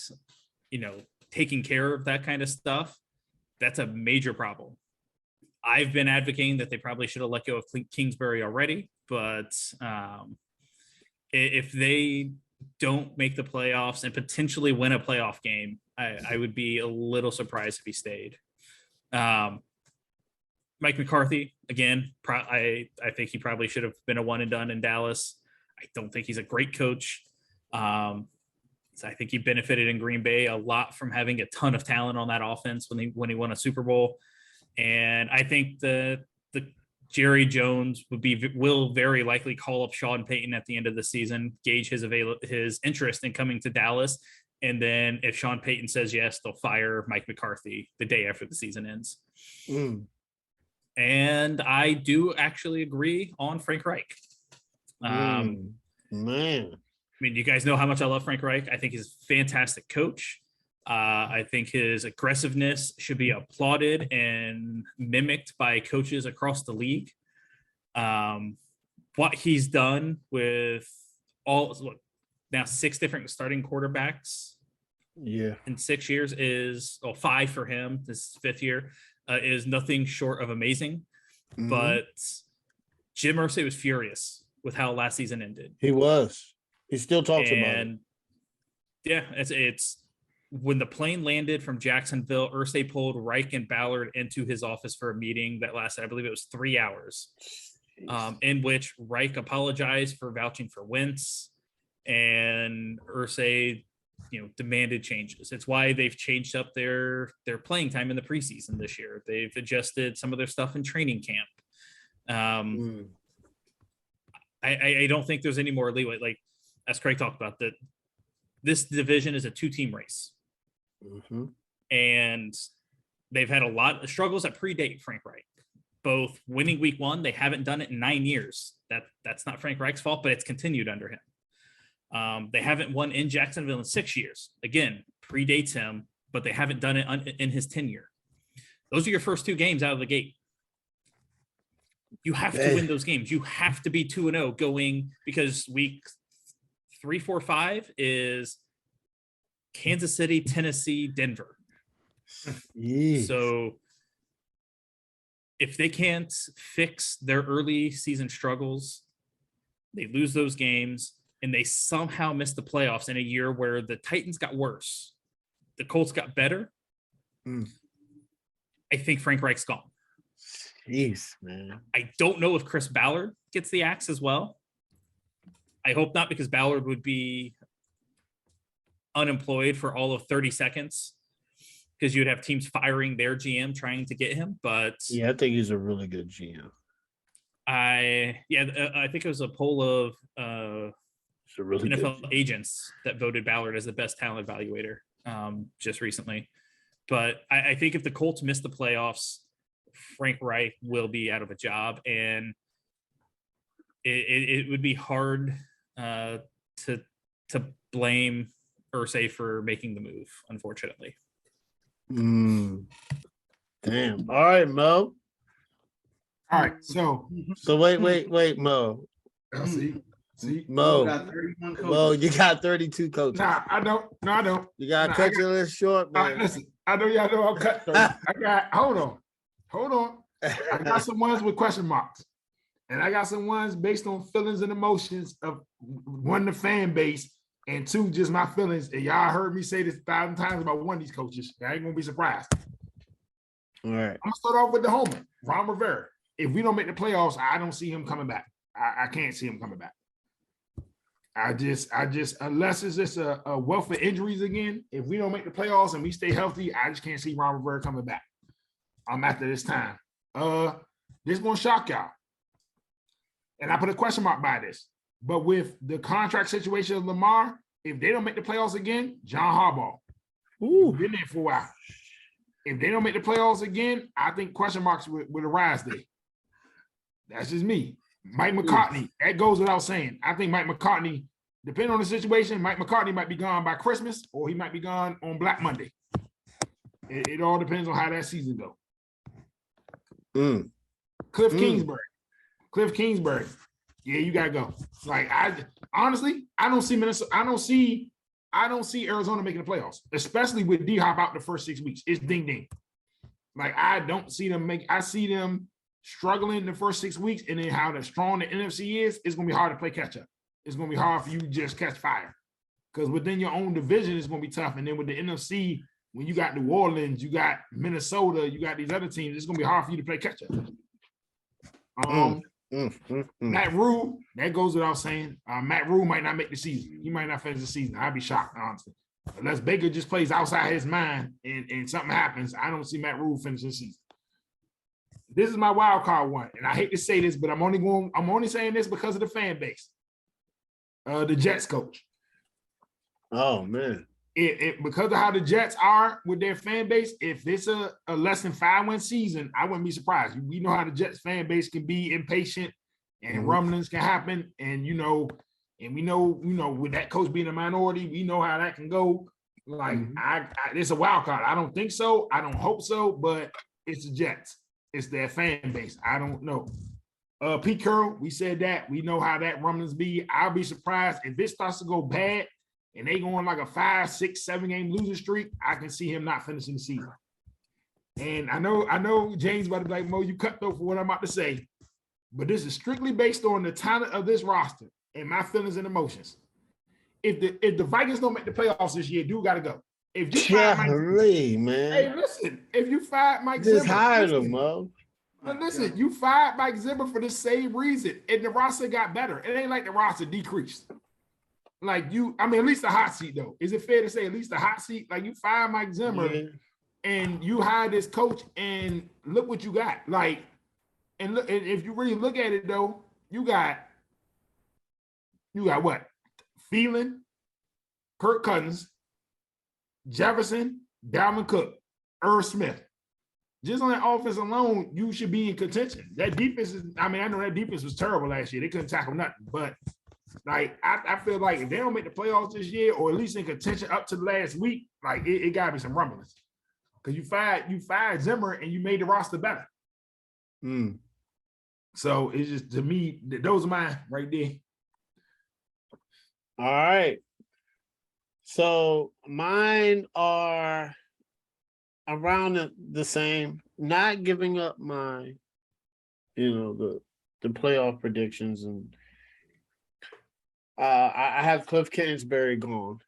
taking care of that kind of stuff, that's a major problem. I've been advocating that they probably should have let go of Kingsbury already, but if they don't make the playoffs and potentially win a playoff game, I would be a little surprised if he stayed. Mike McCarthy, again, I think he probably should have been a one and done in Dallas. I don't think he's a great coach. So I think he benefited in Green Bay a lot from having a ton of talent on that offense when he won a Super Bowl. And I think the Jerry Jones will very likely call up Sean Payton at the end of the season, gauge his interest in coming to Dallas. And then if Sean Payton says yes, they'll fire Mike McCarthy the day after the season ends. And I do actually agree on Frank Reich. Man. I mean, you guys know how much I love Frank Reich. I think he's a fantastic coach. I think his aggressiveness should be applauded and mimicked by coaches across the league. What he's done with now 6 different starting quarterbacks in 6 years is 5 for him. This 5th year is nothing short of amazing. But Jim Irsay was furious with how last season ended. He was. He still talks about it. Yeah, it's when the plane landed from Jacksonville, Irsay pulled Reich and Ballard into his office for a meeting that lasted, I believe it was 3 hours, in which Reich apologized for vouching for Wentz, and Irsay, demanded changes. It's why they've changed up their playing time in the preseason this year. They've adjusted some of their stuff in training camp. I don't think there's any more leeway. Like, as Craig talked about, that this division is a 2-team race. And they've had a lot of struggles that predate Frank Reich. Both winning week 1, they haven't done it in 9 years. That's not Frank Reich's fault, but it's continued under him. They haven't won in Jacksonville in 6 years. Again, predates him, but they haven't done it in his tenure. Those are your first 2 games out of the gate. You have to win those games. You have to be 2-0 going, because week 3, 4, 5 is Kansas City, Tennessee, Denver. So if they can't fix their early season struggles, they lose those games. and they somehow missed the playoffs in a year where the Titans got worse, the Colts got better, I think Frank Reich's gone. Jeez, man. I don't know if Chris Ballard gets the axe as well. I hope not, because Ballard would be unemployed for all of 30 seconds because you'd have teams firing their GM trying to get him. But yeah, I think he's a really good GM. I think it was a poll of It's a really NFL good agents that voted Ballard as the best talent evaluator just recently. But I think if the Colts miss the playoffs, Frank Reich will be out of a job, and it would be hard to blame Irsay for making the move, unfortunately. Damn. All right, Mo. All right, so wait, Mo. see, Mo. Got 31 coaches. Mo, you got 32 coaches. nah, I don't. No, I don't. You got to Nah, cut your list short, All right, man. listen, I know y'all know I'm cut. Hold on. I got some ones with question marks, and I got some ones based on feelings and emotions of one, the fan base, and two, just my feelings. And y'all heard me say this 1,000 times about one of these coaches. I ain't gonna be surprised. All right. I'm gonna start off with the homer, Ron Rivera. If we don't make the playoffs, I don't see him coming back. I can't see him coming back. I just unless it's just a wealth of injuries again. If we don't make the playoffs and we stay healthy, I just can't see Ron Rivera coming back. After this time. This gonna shock y'all. And I put a question mark by this. But with the contract situation of Lamar, if they don't make the playoffs again, John Harbaugh. Been there for a while. If they don't make the playoffs again, I think question marks would arise there. That's just me. Mike McCartney, that goes without saying. I think Mike McCartney, depending on the situation, Mike McCartney might be gone by Christmas or he might be gone on Black Monday. It all depends on how that season goes. Cliff Kingsbury. Yeah, you gotta go. Like I don't see Minnesota. I don't see Arizona making the playoffs, especially with D-Hop out the first 6 weeks. It's ding ding. Like I don't see them I see them struggling the first 6 weeks, and then how strong the NFC is, it's gonna be hard to play catch up. It's gonna be hard for you to just catch fire. Because within your own division, it's gonna be tough. And then with the NFC, when you got New Orleans, you got Minnesota, you got these other teams, it's gonna be hard for you to play catch up. Matt Rule, that goes without saying. Matt Rule might not make the season. He might not finish the season. I'd be shocked, honestly. Unless Baker just plays outside his mind and something happens, I don't see Matt Rule finishing the season. This is my wild card one, and I hate to say this, but I'm only saying this because of the fan base. The Jets coach. Oh man. Because of how the Jets are with their fan base, if it's a less than 5-win season, I wouldn't be surprised. We know how the Jets fan base can be impatient and rumblings can happen. And we know with that coach being a minority, we know how that can go. Like it's a wild card. I don't think so. I don't hope so, but it's the Jets. It's their fan base. I don't know. Pete Carroll, we said that. We know how that rumblings be. I'll be surprised if this starts to go bad and they go on like a 5, 6, 7 game losing streak. I can see him not finishing the season. And I know James about to be like, Mo, you cut though for what I'm about to say, but this is strictly based on the talent of this roster and my feelings and emotions. If the Vikings don't make the playoffs this year, dude got to go. If you man. Hey, listen, if you fired Mike Zimmer, hired listen, him, Mo. But listen, you fired Mike Zimmer for the same reason, and the roster got better. It ain't like the roster decreased. Like at least the hot seat though. Is it fair to say at least the hot seat? Like you fired Mike Zimmer, and you hired this coach, and look what you got. Like, and look, and if you really look at it though, you got what? Thielen, Kirk Cousins, Jefferson, Dalvin Cook, Irv Smith. Just on that offense alone, you should be in contention. That defense is, I know that defense was terrible last year. They couldn't tackle nothing. But like I feel like if they don't make the playoffs this year, or at least in contention up to the last week, like it gotta be some rumblings. Because you fired Zimmer and you made the roster better. So it's just, to me, those are mine right there. All right. So mine are around the same, not giving up my, the playoff predictions, and I have Cliff Kingsbury gone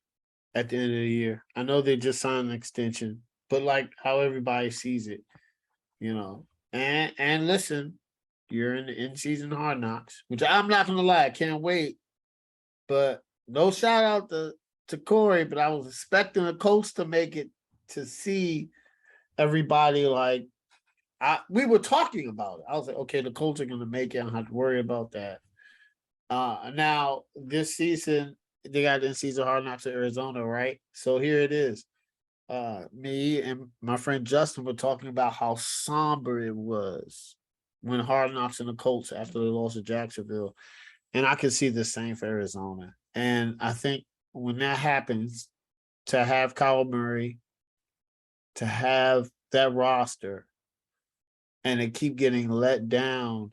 at the end of the year. I know they just signed an extension, but like how everybody sees it, you know. And listen, you're in the in-season Hard Knocks, which I'm not gonna lie, I can't wait. But no shout out to Corey, but I was expecting the Colts to make it to see everybody like we were talking about it. I was like, okay, the Colts are gonna make it. I don't have to worry about that. Now this season they got in-season Hard Knocks in Arizona, right? So here it is. Me and my friend Justin were talking about how somber it was when Hard Knocks and the Colts after they lost to Jacksonville. And I can see the same for Arizona. And I think when that happens, to have Kyle Murray, to have that roster, and they keep getting let down,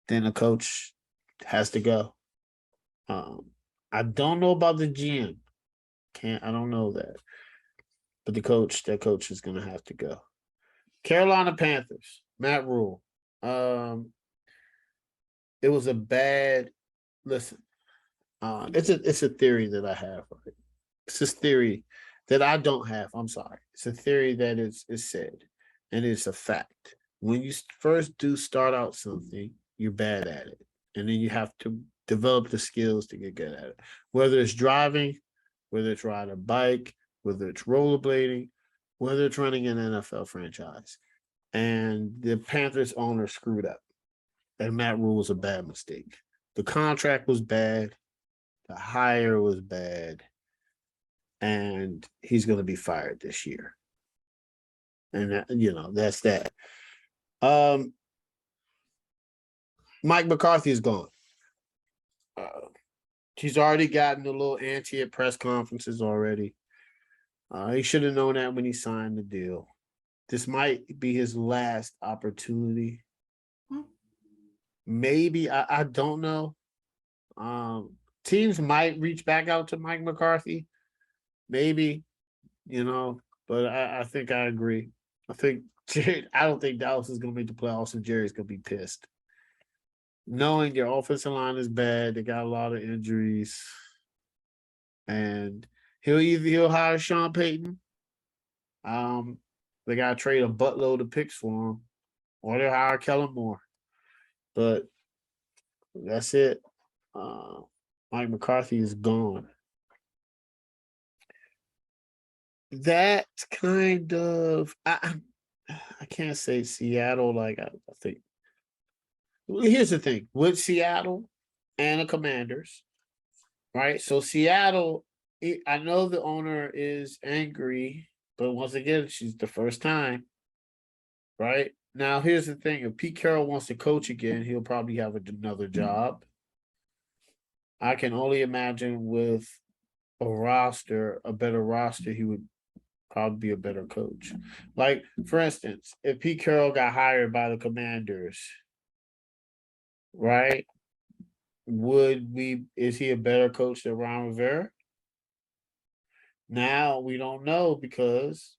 then the coach has to go. I don't know about the GM. I don't know that. But that coach is gonna have to go. Carolina Panthers, Matt Rule. It was a bad listen. It's a theory that I have. Right? It's this theory that I don't have. I'm sorry. It's a theory that is said, and it's a fact. When you first do start out something, you're bad at it, and then you have to develop the skills to get good at it. Whether it's driving, whether it's riding a bike, whether it's rollerblading, whether it's running an NFL franchise. And the Panthers owner screwed up. And Matt Rule was a bad mistake. The contract was bad. The hire was bad. And he's going to be fired this year. And, that's that. Mike McCarthy is gone. He's already gotten a little antsy at press conferences already. He should have known that when he signed the deal. This might be his last opportunity. Maybe, I don't know. Teams might reach back out to Mike McCarthy. Maybe, but I think I agree. I don't think Dallas is going to make the playoffs, and Jerry's going to be pissed. Knowing their offensive line is bad, they got a lot of injuries, and he'll hire Sean Payton. They got to trade a buttload of picks for him, or they'll hire Kellen Moore. But that's it. Mike McCarthy is gone. That kind of I can't say Seattle like I think. Here's the thing with Seattle and the Commanders, right? So Seattle, I know the owner is angry, but once again, she's the first time, right? Now, here's the thing. If Pete Carroll wants to coach again, he'll probably have another job. I can only imagine with a better roster, he would probably be a better coach. Like, for instance, if Pete Carroll got hired by the Commanders, right? Is he a better coach than Ron Rivera? Now we don't know because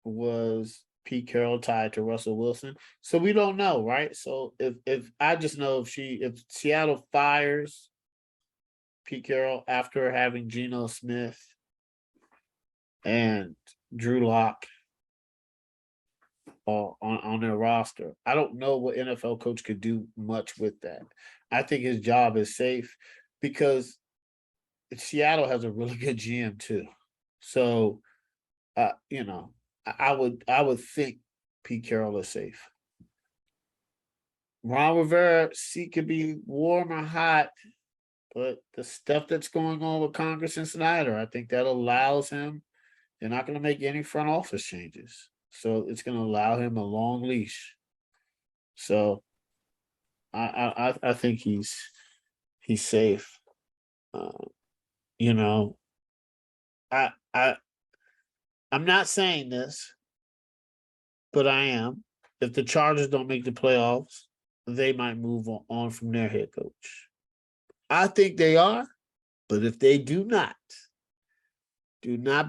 was Pete Carroll tied to Russell Wilson. So we don't know, right? So if I just know if Seattle fires Pete Carroll after having Geno Smith and Drew Lock on their roster, I don't know what NFL coach could do much with that. I think his job is safe because Seattle has a really good GM too. So, I would think Pete Carroll is safe. Ron Rivera, seat could be warm or hot, but the stuff that's going on with Congressman Snyder, I think that allows him. They're not going to make any front office changes, so it's going to allow him a long leash. So, I think he's safe. I'm not saying this, but I am. If the Chargers don't make the playoffs, they might move on from their head coach. I think they are, but if they do not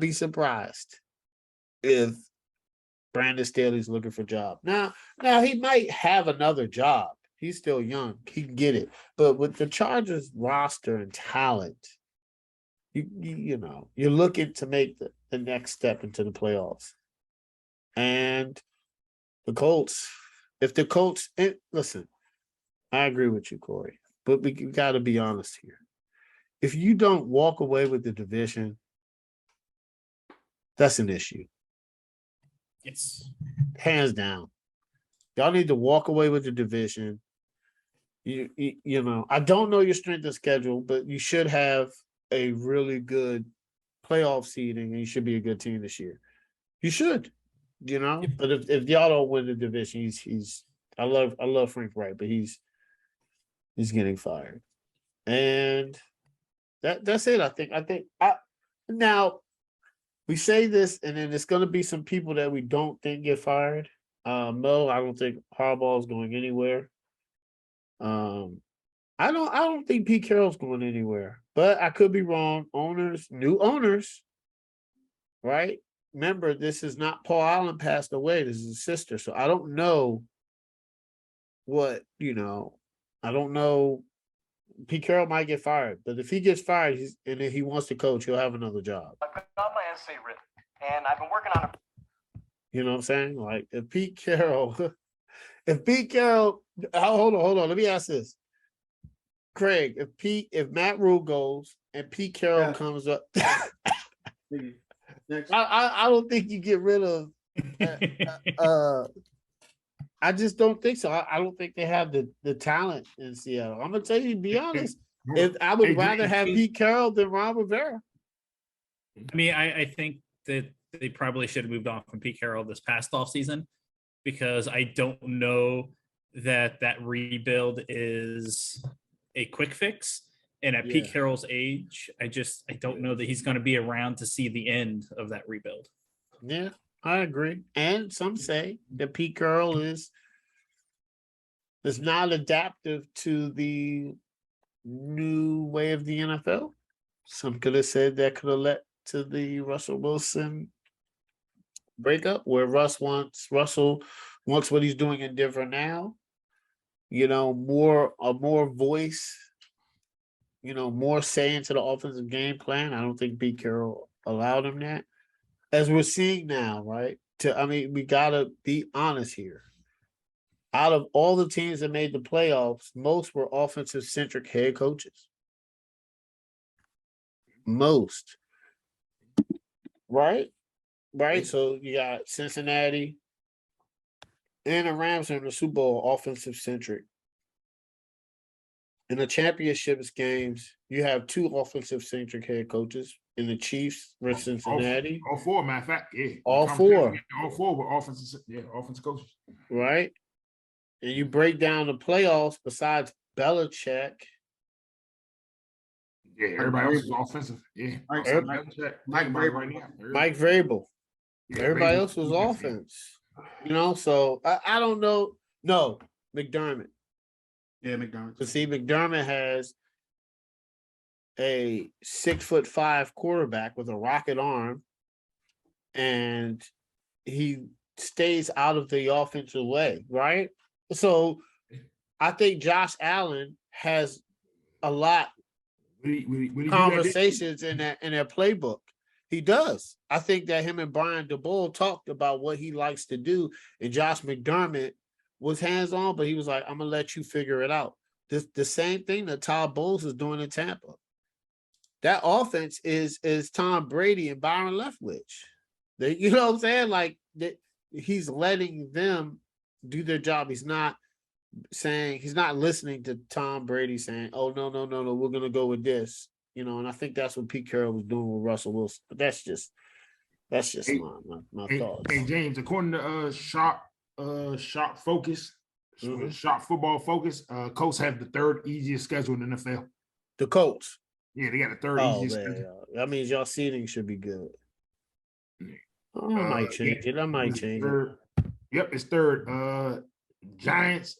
be surprised if Brandon Staley's looking for a job. Now he might have another job. He's still young. He can get it. But with the Chargers roster and talent, you know, you're looking to make the next step into the playoffs. And the Colts, listen, I agree with you, Corey, but we got to be honest here. If you don't walk away with the division, that's an issue. Yes. Hands down. Y'all need to walk away with the division. You know, I don't know your strength of schedule, but you should have a really good playoff seeding, and you should be a good team this year. You should, you know. Yep. But if y'all don't win the division, he's I love Frank Wright, but he's getting fired, and that's it. I think now we say this, and then there's going to be some people that we don't think get fired. No, I don't think Harbaugh is going anywhere. I don't think Pete Carroll's going anywhere, but I could be wrong. New owners, right? Remember, this is not Paul Allen passed away. This is his sister. So I don't know what, I don't know. Pete Carroll might get fired, but if he gets fired and if he wants to coach, he'll have another job. I've got my essay written, and I've been working on it. You know what I'm saying? Like if Pete Carroll, hold on. Let me ask this. Craig, if Matt Rule goes and Pete Carroll comes up, Next. I don't think you get rid of. I just don't think so. I don't think they have the talent in Seattle. I'm gonna tell you, to be honest, I would rather have Pete Carroll than Ron Rivera. I mean, I think that they probably should have moved on from Pete Carroll this past offseason because I don't know that rebuild is a quick fix. And at Pete Carroll's age, I don't know that he's going to be around to see the end of that rebuild. Yeah, I agree. And some say that Pete Carroll is not adaptive to the new way of the NFL. Some could have said that could have led to the Russell Wilson breakup, where Russell wants what he's doing in Denver now. More voice, more say into the offensive game plan. I don't think Pete Carroll allowed him that. As we're seeing now, right? We gotta be honest here. Out of all the teams that made the playoffs, most were offensive-centric head coaches. Most. Right? So you got Cincinnati and the Rams are in the Super Bowl offensive-centric. In the championships games, you have two offensive-centric head coaches in the Chiefs versus Cincinnati. All four, matter of fact, yeah. All four were offensive coaches. Right? And you break down the playoffs besides Belichick. Yeah, everybody else was offensive. Yeah. Mike Vrabel. Yeah, Everybody Vrabel. else was offense. So I don't know. No, McDermott. Yeah, McDermott. But see, McDermott has a 6'5" quarterback with a rocket arm, and he stays out of the offensive way, right? So I think Josh Allen has a lot conversations in their playbook. He does. I think that him and Brian DeBoer talked about what he likes to do, and Josh McDermott was hands-on, but he was like, I'm gonna let you figure it out. The same thing that Todd Bowles is doing in Tampa. That offense is Tom Brady and Byron Leftwich. You know what I'm saying? Like he's letting them do their job. He's not listening to Tom Brady saying, "Oh no, we're gonna go with this." And I think that's what Pete Carroll was doing with Russell Wilson. But that's just my thoughts. Hey James, according to Sharp Focus, Sharp Football Focus, Colts have the third easiest schedule in the NFL. The Colts. Yeah, they got the third easiest schedule. That means y'all seeding should be good. I might change it. Yep, it's third. Giants,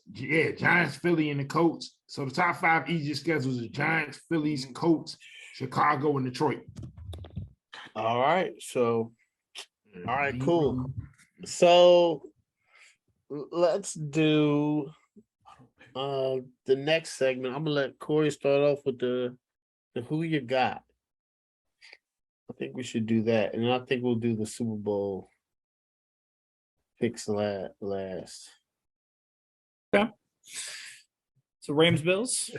Philly, and the Colts. So the top 5 easiest schedules are Giants, Phillies, Colts, Chicago, and Detroit. All right. So, all right, cool. So let's do The next segment, I'm gonna let Corey start off with the who you got. I think we should do that, and I think we'll do the Super Bowl picks last. Yeah. So Rams Bills.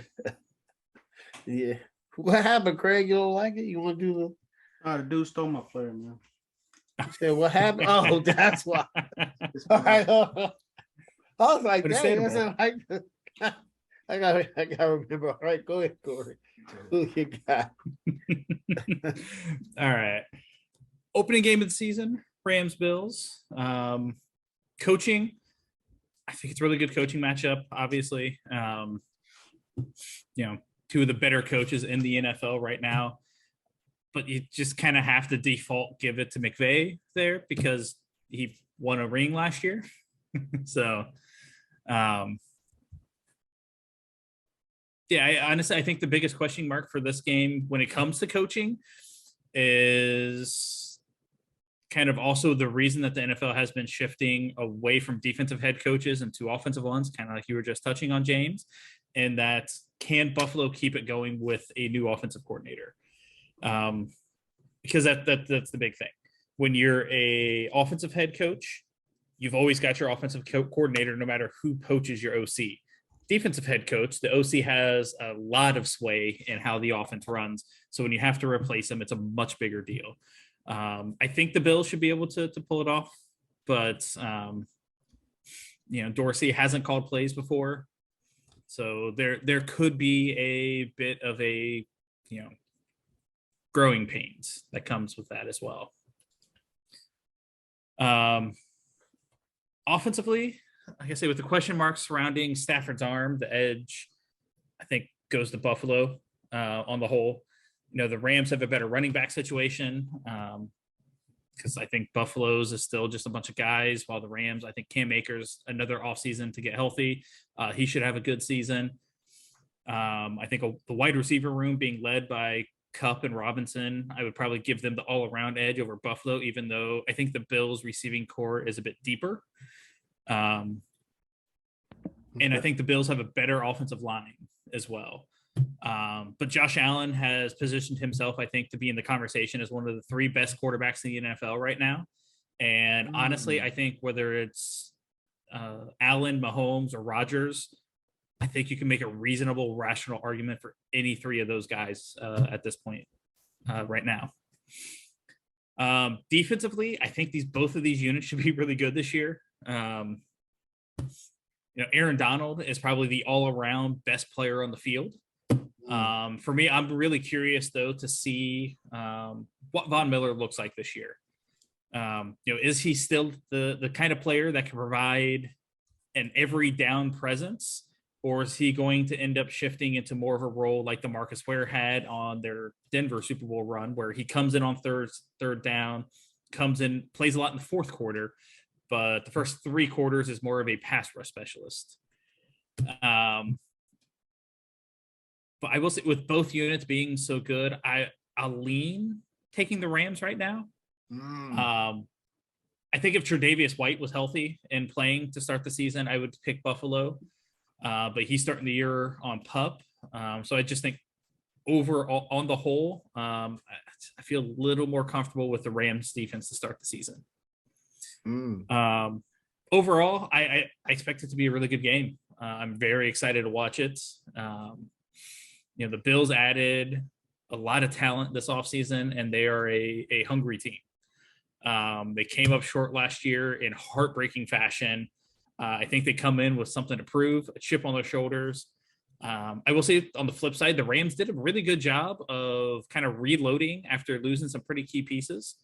Yeah. What happened, Craig? You don't like it? You want to do The dude stole my player, man. the? Said what happened? Oh, that's why. All right. I was like, dang, that's not like. I gotta remember. All right, go ahead, Corey. Who you got? All right. Opening game of the season, Rams Bills. Coaching. I think it's a really good coaching matchup, obviously. Two of the better coaches in the NFL right now. But you just kind of have to default give it to McVay there because he won a ring last year. So honestly, I think the biggest question mark for this game when it comes to coaching is kind of also the reason that the NFL has been shifting away from defensive head coaches and to offensive ones, kind of like you were just touching on, James, and that can Buffalo keep it going with a new offensive coordinator? Because that's the big thing. When you're a offensive head coach, you've always got your offensive coordinator no matter who poaches your OC. Defensive head coach, the OC has a lot of sway in how the offense runs. So when you have to replace them, it's a much bigger deal. I think the Bills should be able to pull it off, but Dorsey hasn't called plays before, so there could be a bit of a growing pains that comes with that as well. Offensively, like I say, with the question marks surrounding Stafford's arm, the edge, I think goes to Buffalo on the whole. The Rams have a better running back situation because I think Buffalo's is still just a bunch of guys, while the Rams, I think Cam Akers, another offseason to get healthy. He should have a good season. I think the wide receiver room being led by Kupp and Robinson, I would probably give them the all-around edge over Buffalo, even though I think the Bills' receiving core is a bit deeper. And I think the Bills have a better offensive line as well. But Josh Allen has positioned himself, I think, to be in the conversation as one of the three best quarterbacks in the NFL right now. And honestly, I think whether it's Allen, Mahomes, or Rodgers, I think you can make a reasonable, rational argument for any three of those guys at this point right now. Defensively, I think both of these units should be really good this year. Aaron Donald is probably the all-around best player on the field. For me, I'm really curious though to see what Von Miller looks like this year. Is he still the kind of player that can provide an every down presence, or is he going to end up shifting into more of a role like the Marcus Ware had on their Denver Super Bowl run, where he comes in on third down, comes in, plays a lot in the fourth quarter, but the first 3 quarters is more of a pass rush specialist. But I will say, with both units being so good, I'll lean taking the Rams right now. I think if Tre'Davious White was healthy and playing to start the season, I would pick Buffalo. But he's starting the year on PUP. So I just think overall, on the whole, I feel a little more comfortable with the Rams defense to start the season. Overall, I expect it to be a really good game. I'm very excited to watch it. The Bills added a lot of talent this offseason, and they are a hungry team. They came up short last year in heartbreaking fashion. I think they come in with something to prove, a chip on their shoulders. I will say on the flip side, the Rams did a really good job of kind of reloading after losing some pretty key pieces.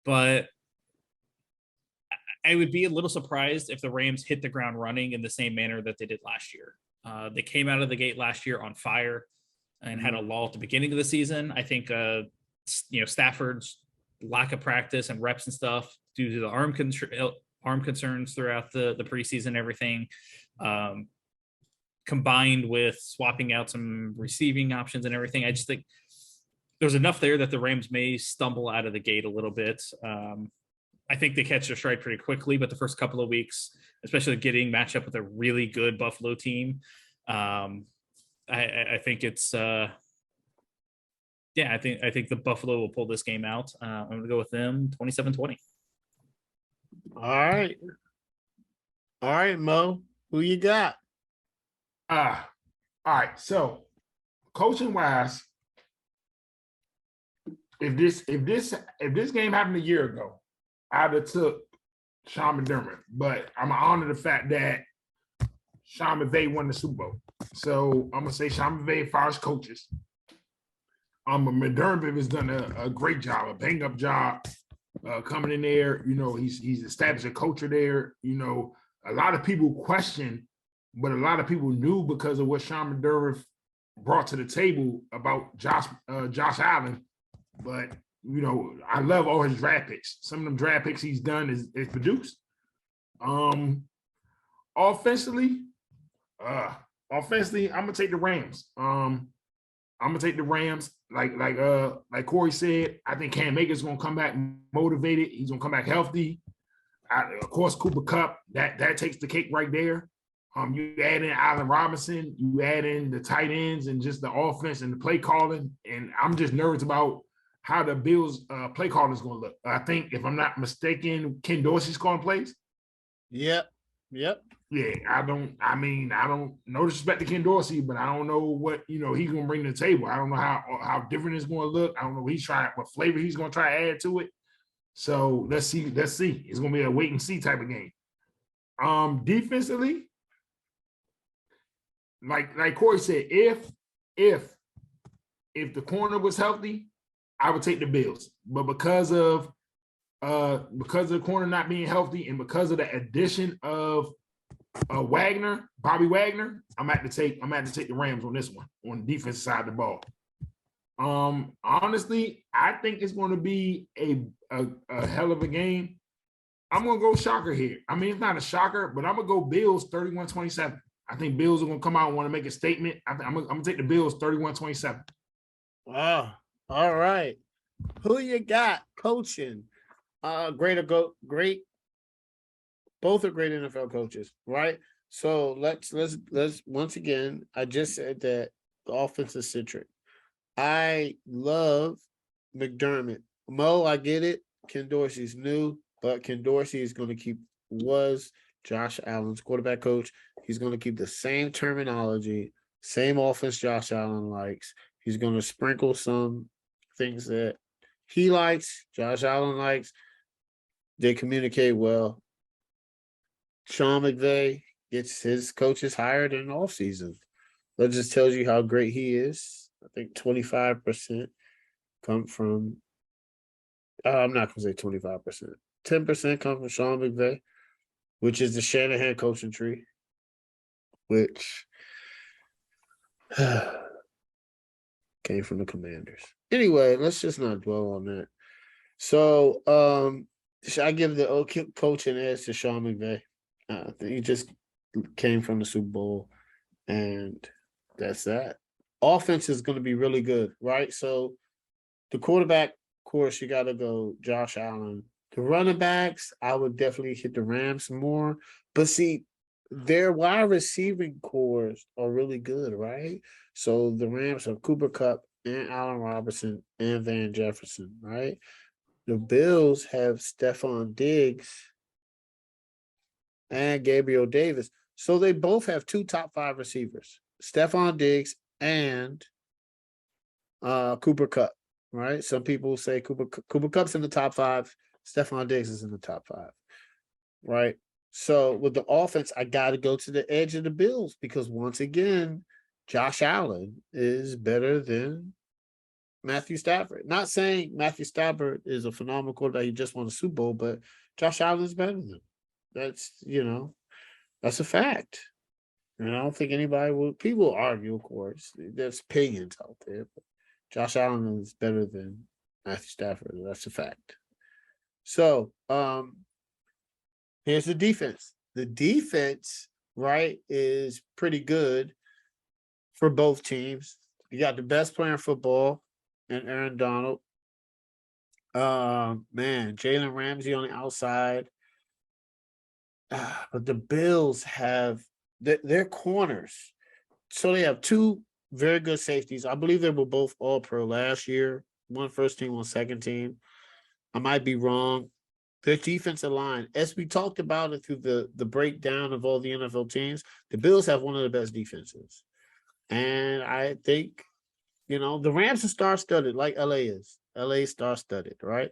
But I would be a little surprised if the Rams hit the ground running in the same manner that they did last year. They came out of the gate last year on fire and had a lull at the beginning of the season. I think, Stafford's lack of practice and reps and stuff due to the arm concerns throughout the preseason and everything, combined with swapping out some receiving options and everything. I just think there's enough there that the Rams may stumble out of the gate a little bit. I think they catch their stride pretty quickly, but the first couple of weeks, especially getting matched up with a really good Buffalo team, I think it's I think the Buffalo will pull this game out. I'm gonna go with them 27-20. All right. All right, Mo. Who you got? All right. So coaching wise, if this game happened a year ago, I'd have took Sean McDermott. But I'm gonna honor the fact that Sean McVay won the Super Bowl. So I'm gonna say Sean McVay fires coaches. McDermott has done a great job, a bang up job, coming in there. You know, he's established a culture there. You know, a lot of people question, but a lot of people knew because of what Sean McDermott brought to the table about Josh Allen. But you know, I love all his draft picks. Some of them draft picks he's done is produced. Offensively, I'm gonna take the Rams. I'm gonna take the Rams. Like Corey said, I think Cam Akers is gonna come back motivated. He's gonna come back healthy. Of course, Cooper Kupp, that takes the cake right there. You add in Allen Robinson, you add in the tight ends and just the offense and the play calling. And I'm just nervous about how the Bills play calling is going to look. I think, if I'm not mistaken, Ken Dorsey's calling plays. Yep. Yeah, I don't no disrespect to Ken Dorsey, but I don't know what, he's going to bring to the table. I don't know how different it's going to look. I don't know what flavor he's going to try to add to it. So let's see. It's going to be a wait and see type of game. Defensively, like Corey said, if the corner was healthy, I would take the Bills. But because of the corner not being healthy and because of the addition of Bobby Wagner, I'm at to take the Rams on this one, on the defensive side of the ball. Honestly, I think it's going to be a hell of a game. I'm going to go shocker here. I mean, it's not a shocker, but I'm going to go Bills 31-27. I think Bills are going to come out and want to make a statement. I'm going to take the Bills 31-27. Wow. All right. Who you got coaching? Great. Both are great NFL coaches, right? So let's once again, I just said that the offense is centric. I love McDermott. Mo, I get it. Ken Dorsey's new, but Ken Dorsey is going to was Josh Allen's quarterback coach. He's going to keep the same terminology, same offense Josh Allen likes. He's going to sprinkle some things that he likes, Josh Allen likes. They communicate well. Sean McVay gets his coaches hired in the offseason. That just tells you how great he is. I think 25% come from, I'm not going to say 25%. 10% come from Sean McVay, which is the Shanahan coaching tree, which came from the Commanders. Anyway, let's just not dwell on that. So, should I give the coaching edge to Sean McVay? He just came from the Super Bowl, and that's that. Offense is going to be really good, right? So, the quarterback, of course, you got to go Josh Allen. The running backs, I would definitely hit the Rams more. But see, their wide receiving cores are really good, right? So, the Rams have Cooper Kupp and Allen Robinson and Van Jefferson, right? The Bills have Stephon Diggs and Gabriel Davis. So they both have two top 5 receivers, Stephon Diggs and Cooper Kupp, right? Some people say Cooper Kupp's in the top 5, Stephon Diggs is in the top 5, right? So with the offense, I got to go to the edge of the Bills because once again, Josh Allen is better than Matthew Stafford. Not saying Matthew Stafford is a phenomenal quarterback. He just won a Super Bowl, but Josh Allen is better than him. That's a fact. And I don't think anybody will. People argue, of course. There's opinions out there, but Josh Allen is better than Matthew Stafford. That's a fact. So, here's the defense. The defense, right, is pretty good for both teams. You got the best player in football and Aaron Donald. Man, Jalen Ramsey on the outside. But the Bills have their corners. So they have two very good safeties. I believe they were both all pro last year. One first team, one second team. I might be wrong. Their defensive line, as we talked about it through the breakdown of all the NFL teams, the Bills have one of the best defenses. And I think, the Rams are star-studded like LA is. LA is star-studded, right?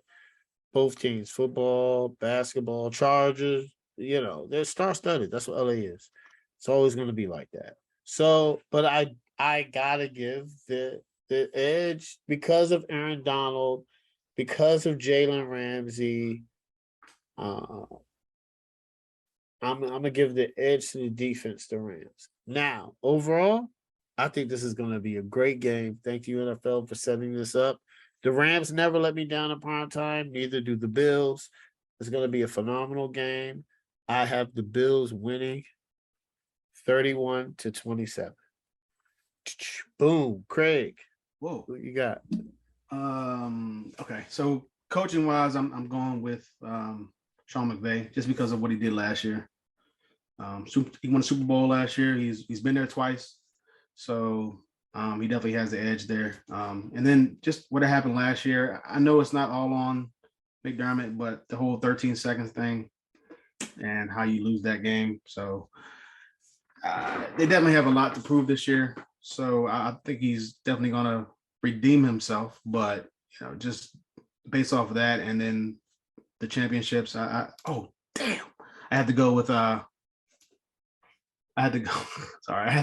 Both teams, football, basketball, Chargers, they're star-studded. That's what LA is. It's always going to be like that. So, but I gotta give the edge because of Aaron Donald, because of Jalen Ramsey. I'm gonna give the edge to the defense, the Rams. Now, overall, I think this is gonna be a great game. Thank you, NFL, for setting this up. The Rams never let me down in prime time, neither do the Bills. It's gonna be a phenomenal game. I have the Bills winning 31-27. Boom, Craig. Whoa. What you got? Okay. So coaching wise, I'm going with Sean McVay just because of what he did last year. He won a Super Bowl last year. He's been there twice. So he definitely has the edge there. And then just what happened last year, I know it's not all on McDermott, but the whole 13 seconds thing and how you lose that game. So they definitely have a lot to prove this year. So I think he's definitely going to redeem himself. But, just based off of that and then the championships, I had to go with I had to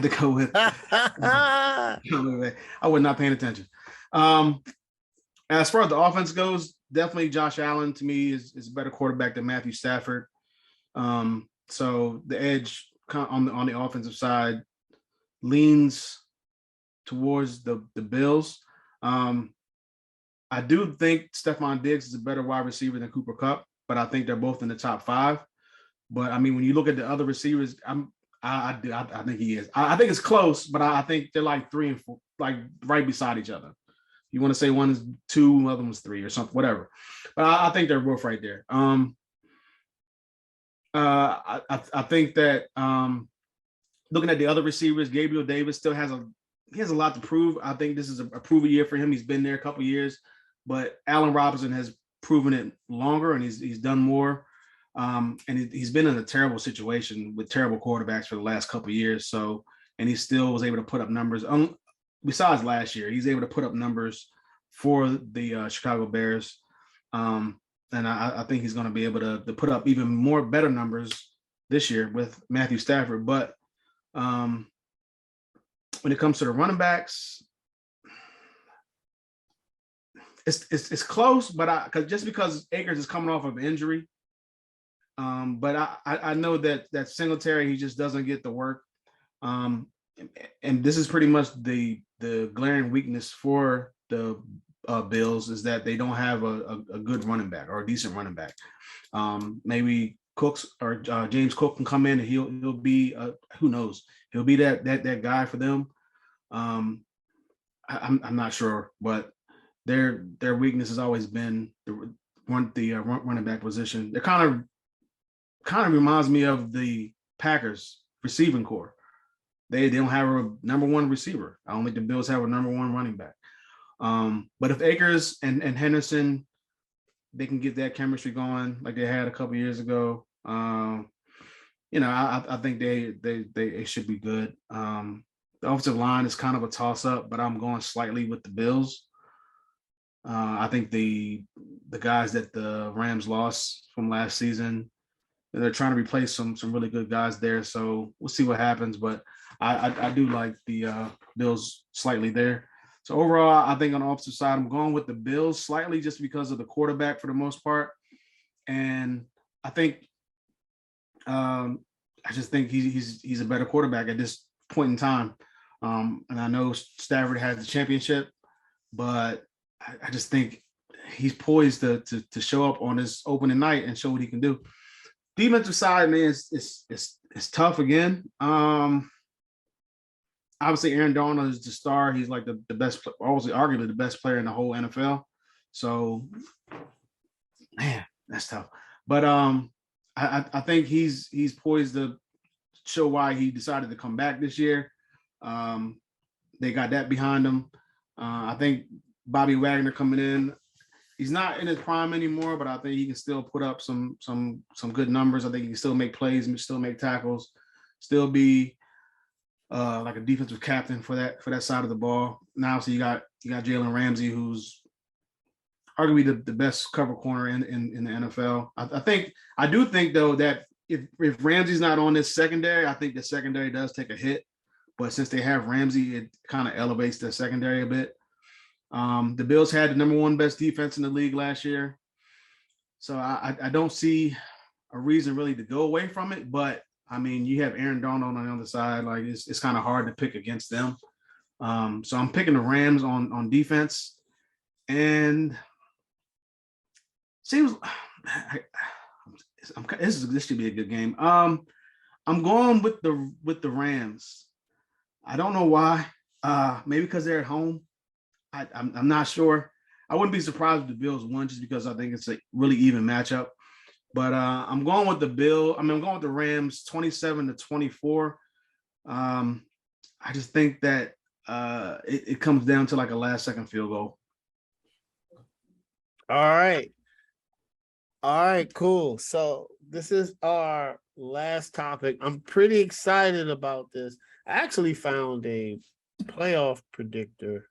go with I was not paying attention. As far as the offense goes, definitely Josh Allen to me is a better quarterback than Matthew Stafford. So the edge on the offensive side leans towards the Bills. I do think Stephon Diggs is a better wide receiver than Cooper Kupp, but I think they're both in the top 5. But I mean, when you look at the other receivers, I think he is. I think it's close, but I think they're like 3 and 4, like right beside each other. You want to say one is 2, other one's 3 or something, whatever. But I think they're both right there. I think that looking at the other receivers, Gabriel Davis still has a lot to prove. I think this is a proven year for him. He's been there a couple of years, but Allen Robinson has proven it longer and he's done more. And he's been in a terrible situation with terrible quarterbacks for the last couple of years. So, and he still was able to put up numbers. Besides last year, he's able to put up numbers for the Chicago Bears. And I think he's going to be able to put up even more better numbers this year with Matthew Stafford. But when it comes to the running backs, it's close, but because Akers is coming off of injury. But I know that Singletary, he just doesn't get the work. And this is pretty much the glaring weakness for the Bills is that they don't have a good running back or a decent running back. Maybe Cooks or James Cook can come in and he'll be who knows, he'll be that guy for them. I'm not sure, but their weakness has always been the running back position. They're kind of reminds me of the Packers receiving core. They don't have a number 1 receiver. I don't think the Bills have a number 1 running back. But if Akers and Henderson, they can get that chemistry going like they had a couple years ago, I think they should be good. The offensive line is kind of a toss-up, but I'm going slightly with the Bills. I think the guys that the Rams lost from last season, they're trying to replace some really good guys there. So we'll see what happens. But I do like the Bills slightly there. So overall, I think on the opposite side, I'm going with the Bills slightly just because of the quarterback for the most part. And I think I just think he's a better quarterback at this point in time. And I know Stafford has the championship, but I just think he's poised to show up on his opening night and show what he can do. Defensive side, man, it's tough again. Obviously, Aaron Donald is the star. He's like the best, obviously, arguably the best player in the whole NFL. So, man, that's tough. But I think he's poised to show why he decided to come back this year. They got that behind him. I think Bobby Wagner coming in. He's not in his prime anymore, but I think he can still put up some good numbers. I think he can still make plays, still make tackles, still be like a defensive captain for that side of the ball. Now, so you got Jalen Ramsey, who's arguably the best cover corner in the NFL. I do think though that if Ramsey's not on this secondary, I think the secondary does take a hit. But since they have Ramsey, it kind of elevates the secondary a bit. The Bills had the number 1 best defense in the league last year. So I don't see a reason really to go away from it. But, I mean, you have Aaron Donald on the other side. Like, it's kind of hard to pick against them. So I'm picking the Rams on defense. And seems this should be a good game. I'm going with the Rams. I don't know why. Maybe because they're at home. I'm not sure. I wouldn't be surprised if the Bills won just because I think it's a really even matchup. But I'm going with I'm going with the Rams 27-24. I just think that it comes down to like a last-second field goal. All right, cool. So this is our last topic. I'm pretty excited about this. I actually found a playoff predictor.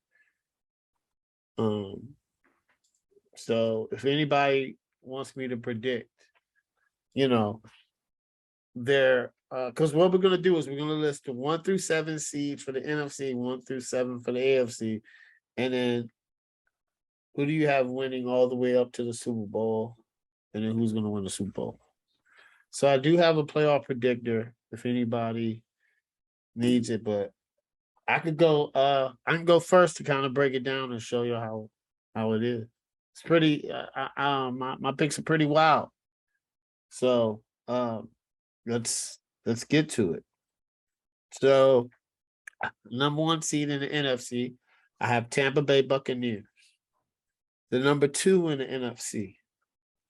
So if anybody wants me to predict, because what we're gonna do is we're gonna list the 1 through 7 seeds for the NFC, 1 through 7 for the AFC, and then who do you have winning all the way up to the Super Bowl, and then who's gonna win the Super Bowl. So I do have a playoff predictor if anybody needs it, but I can go first to kind of break it down and show you how it is. It's pretty my picks are pretty wild. So let's get to it. So number 1 seed in the NFC, I have Tampa Bay Buccaneers. The number 2 in the NFC.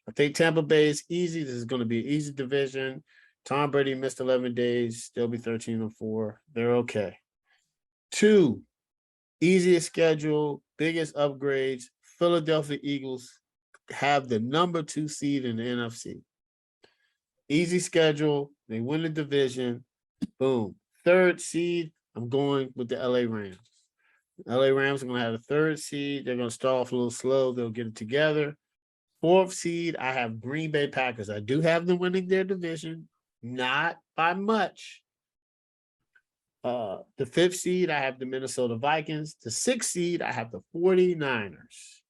I think Tampa Bay is easy. This is going to be an easy division. Tom Brady missed 11 days. They'll be 13-4. They're okay. 2, easiest schedule, biggest upgrades. Philadelphia Eagles have the number 2 seed in the NFC. Easy schedule. They win the division. Boom. 3rd seed, I'm going with the LA Rams. LA Rams are going to have the 3rd seed. They're going to start off a little slow. They'll get it together. 4th seed, I have Green Bay Packers. I do have them winning their division, not by much. The 5th seed, I have the Minnesota Vikings. The 6th seed, I have the 49ers,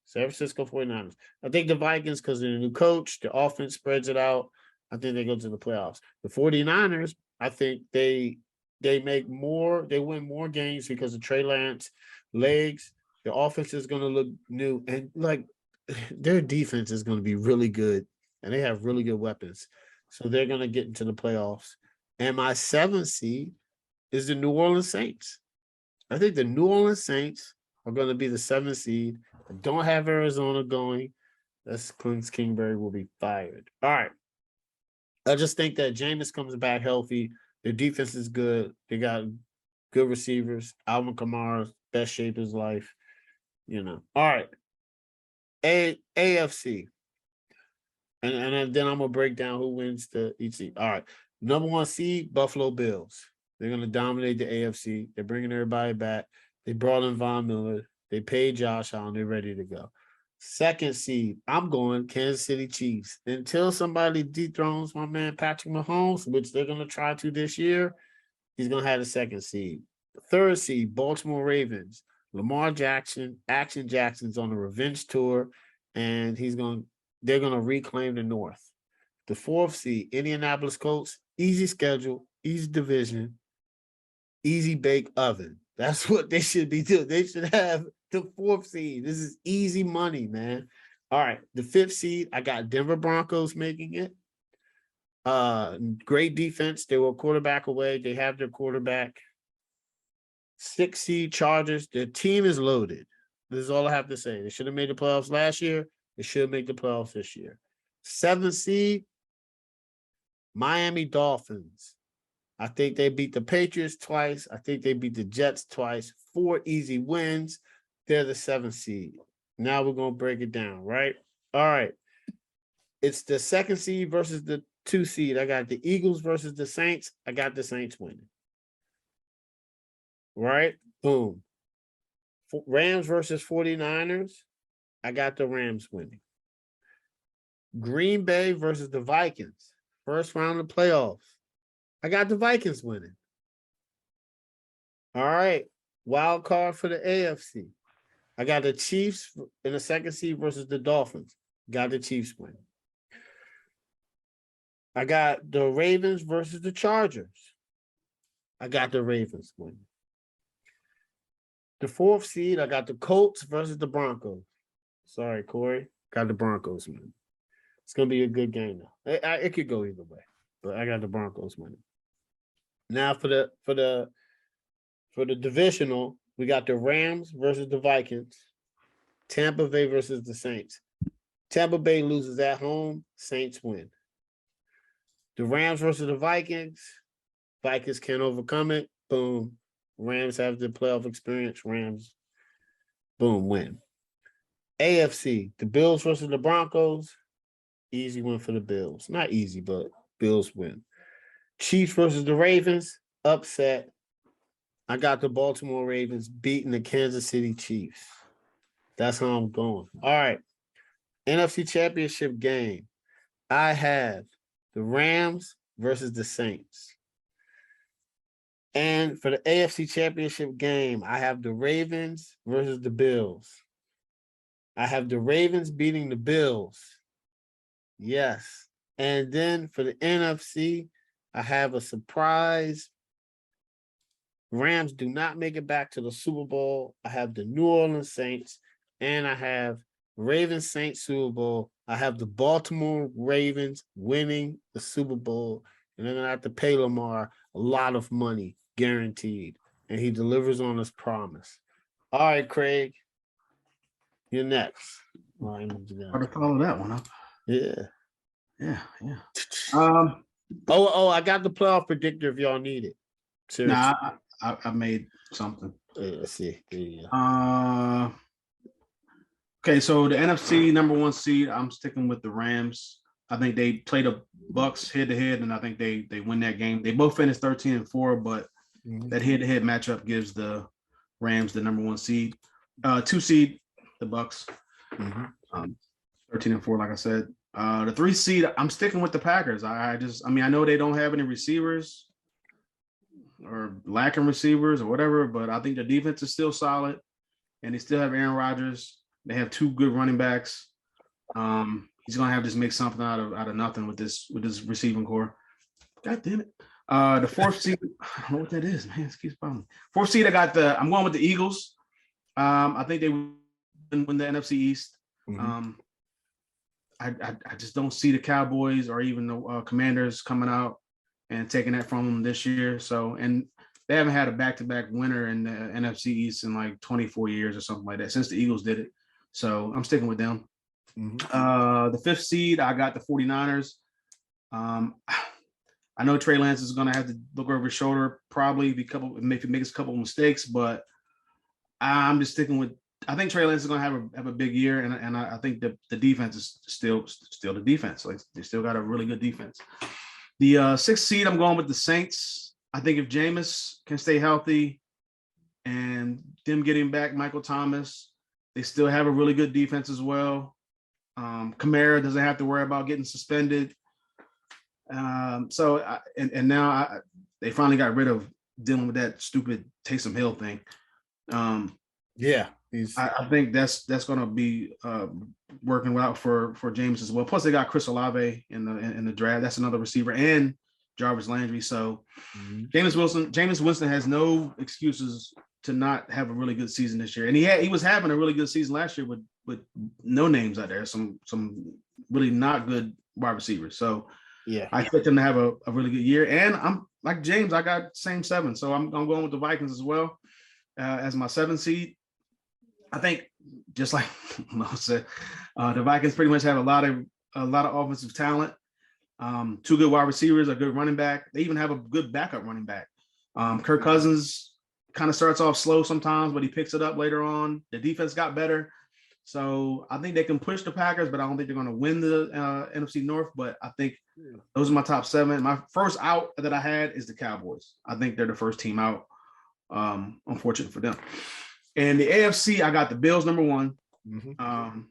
San Francisco 49ers. I think the Vikings, because they're a new coach, the offense spreads it out. I think they go to the playoffs. The 49ers, I think they win more games because of Trey Lance legs. The offense is going to look new, and like their defense is going to be really good, and they have really good weapons. So they're going to get into the playoffs. And my 7th seed is the New Orleans Saints. I think the New Orleans Saints are going to be the 7th seed. I don't have Arizona going. That's Clint Kingsbury will be fired. All right. I just think that Jameis comes back healthy. Their defense is good. They got good receivers. Alvin Kamara's best shape of his life. All right. AFC. And then I'm going to break down who wins each seed. All right. Number 1 seed, Buffalo Bills. They're going to dominate the AFC. They're bringing everybody back. They brought in Von Miller. They paid Josh Allen. They're ready to go. 2nd seed, I'm going Kansas City Chiefs. Until somebody dethrones my man Patrick Mahomes, which they're going to try to this year, he's going to have the 2nd seed. 3rd seed, Baltimore Ravens. Lamar Jackson, Action Jackson's on a revenge tour, and they're going to reclaim the North. The 4th seed, Indianapolis Colts, easy schedule, easy division, easy bake oven. That's what they should be doing. They should have the 4th seed. This is easy money, man. All right. The 5th seed, I got Denver Broncos making it. Great defense. They were a quarterback away. They have their quarterback. 6th seed Chargers. Their team is loaded. This is all I have to say. They should have made the playoffs last year. They should make the playoffs this year. 7th seed, Miami Dolphins. I think they beat the Patriots twice. I think they beat the Jets twice. 4 easy wins. They're the 7th seed. Now we're going to break it down, right? All right. It's the 2nd seed versus the 2 seed. I got the Eagles versus the Saints. I got the Saints winning. Right? Boom. Rams versus 49ers. I got the Rams winning. Green Bay versus the Vikings. First round of playoffs. I got the Vikings winning. All right. Wild card for the AFC. I got the Chiefs in the 2nd seed versus the Dolphins. Got the Chiefs winning. I got the Ravens versus the Chargers. I got the Ravens winning. The 4th seed, I got the Colts versus the Broncos. Sorry, Corey. Got the Broncos winning. It's going to be a good game now. It could go either way, but I got the Broncos winning. Now for the divisional, we got the Rams versus the Vikings. Tampa Bay versus the Saints. Tampa Bay loses at home. Saints win. The Rams versus the Vikings. Vikings can't overcome it. Boom. Rams have the playoff experience. Rams, boom, win. AFC, the Bills versus the Broncos. Easy win for the Bills. Not easy, but Bills win. Chiefs versus the Ravens. Upset. I got the Baltimore Ravens beating the Kansas City Chiefs. That's how I'm going. All right. NFC Championship game. I have the Rams versus the Saints. And for the AFC Championship game, I have the Ravens versus the Bills. I have the Ravens beating the Bills. Yes. And then for the NFC, I have a surprise. Rams do not make it back to the Super Bowl. I have the New Orleans Saints, and I have Ravens Saints Super Bowl. I have the Baltimore Ravens winning the Super Bowl, and they're going to have to pay Lamar a lot of money, guaranteed, and he delivers on his promise. All right, Craig, you're next. Hard to follow that one up. Yeah. I got the playoff predictor if y'all need it. Seriously. Nah, I made something. Yeah, let's see. There you go. Okay, so the NFC number 1 seed, I'm sticking with the Rams. I think they play the Bucks head-to-head, and I think they win that game. They both finished 13-4, but that head-to-head matchup gives the Rams the number 1 seed. 2 seed, the Bucks. 13-4, like I said. The 3 seed, I'm sticking with the Packers. I know they don't have any receivers or lacking receivers or whatever, but I think the defense is still solid, and they still have Aaron Rodgers. They have 2 good running backs. He's gonna have to make something out of nothing with this receiving core. God damn it. The 4th seed, I don't know what that is, man. It keeps bothering me. 4th seed, I'm going with the Eagles. I think they win the NFC East. I just don't see the Cowboys or even the Commanders coming out and taking that from them this year. So, and they haven't had a back-to-back winner in the NFC East in like 24 years or something like that since the Eagles did it. So I'm sticking with them. The 5th seed, I got the 49ers. I know Trey Lance is going to have to look over his shoulder, probably maybe makes a couple of mistakes, but I'm just sticking with. I think Trey Lance is going to have a big year, and I think the defense is still the defense. Like they still got a really good defense. The 6th seed, I'm going with the Saints. I think if Jameis can stay healthy, and them getting back Michael Thomas, they still have a really good defense as well. Kamara doesn't have to worry about getting suspended. So now they finally got rid of dealing with that stupid Taysom Hill thing. Yeah. I think that's going to be working out for James as well. Plus, they got Chris Olave in the draft. That's another receiver, and Jarvis Landry. So, Jameis Winston has no excuses to not have a really good season this year. And he was having a really good season last year with no names out there. Some really not good wide receivers. So, yeah, I expect him to have a really good year. And I'm like James. I got same 7, so I'm going with the Vikings as well as my 7 seed. I think just like Mo said, the Vikings pretty much have a lot of offensive talent. Two good wide receivers, a good running back. They even have a good backup running back. Kirk Cousins kind of starts off slow sometimes, but he picks it up later on. The defense got better. So I think they can push the Packers, but I don't think they're going to win the NFC North. But I think those are my top 7. My first out that I had is the Cowboys. I think they're the first team out. Unfortunate for them. And the AFC, I got the Bills number 1. The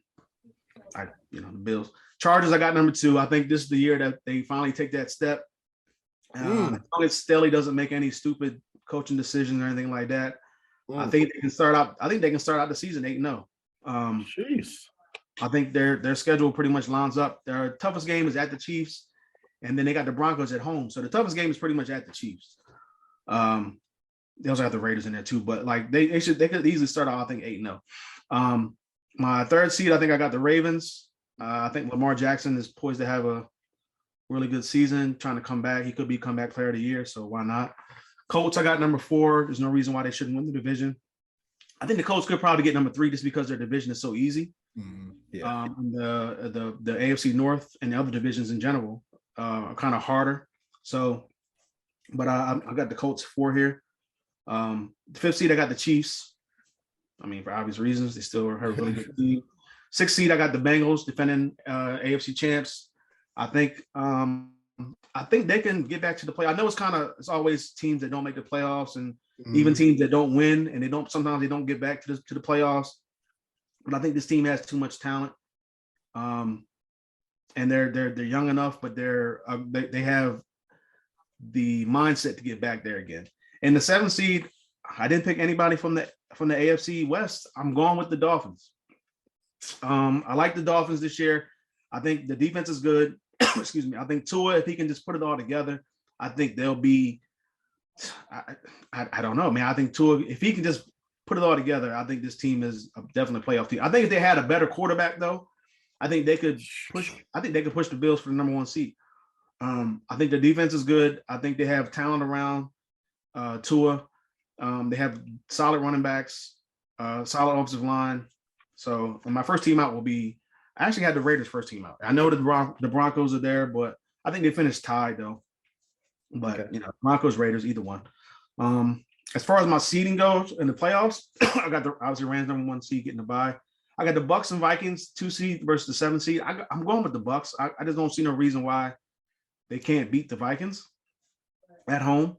Bills. Chargers, I got number 2. I think this is the year that they finally take that step. As long as Staley doesn't make any stupid coaching decisions or anything like that, I think they can start out. I think they can start out the season 8-0. Jeez. I think their schedule pretty much lines up. Their toughest game is at the Chiefs, and then they got the Broncos at home. So the toughest game is pretty much at the Chiefs. They also have the Raiders in there too, but like they could easily start out, I think, 8-0. My third seed, I think I got the Ravens. I think Lamar Jackson is poised to have a really good season, trying to come back. He could be comeback player of the year, so why not? Colts, I got number 4. There's no reason why they shouldn't win the division. I think the Colts could probably get number 3 just because their division is so easy. Yeah. The AFC North and the other divisions in general are kind of harder. So, but I got the Colts 4 here. The 5th seed, I got the Chiefs. I mean, for obvious reasons, they still are a really good team. 6th seed, I got the Bengals, defending AFC champs. I think they can get back to the play. I know it's always teams that don't make the playoffs and even teams that don't win, and sometimes they don't get back to the playoffs. But I think this team has too much talent, and they're young enough, but they have the mindset to get back there again. And the 7th seed, I didn't pick anybody from the AFC West. I'm going with the Dolphins. I like the Dolphins this year. I think the defense is good. Excuse me. I think Tua, if he can just put it all together, I think they'll be. I don't know, man. I think Tua, if he can just put it all together, I think this team is definitely a playoff team. I think if they had a better quarterback, though, I think they could push. I think they could push the Bills for the number 1 seed. I think the defense is good. I think they have talent around Tua. They have solid running backs, solid offensive line. So my first team out will be. I actually had the Raiders first team out. I know the Broncos are there, but I think they finished tied though. But Broncos, Raiders, either one. As far as my seeding goes in the playoffs, I got obviously Rams number 1 seed getting the bye. I got the Bucks and Vikings 2 seed versus the 7 seed. I'm going with the Bucks. I just don't see no reason why they can't beat the Vikings at home.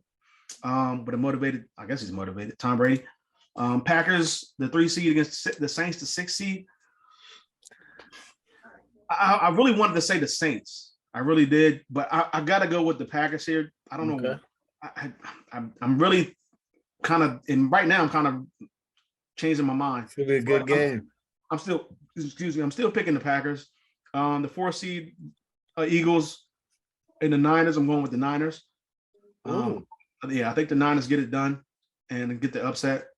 But I guess he's motivated. Tom Brady. Packers, the 3 seed against the Saints, the 6 seed. I really wanted to say the Saints. I really did, but I got to go with the Packers here. I don't know. I'm really kind of, and right now I'm kind of changing my mind. It's going to be a good game. I'm still picking the Packers. The 4 seed Eagles and the Niners, I'm going with the Niners. I think the Niners get it done and get the upset.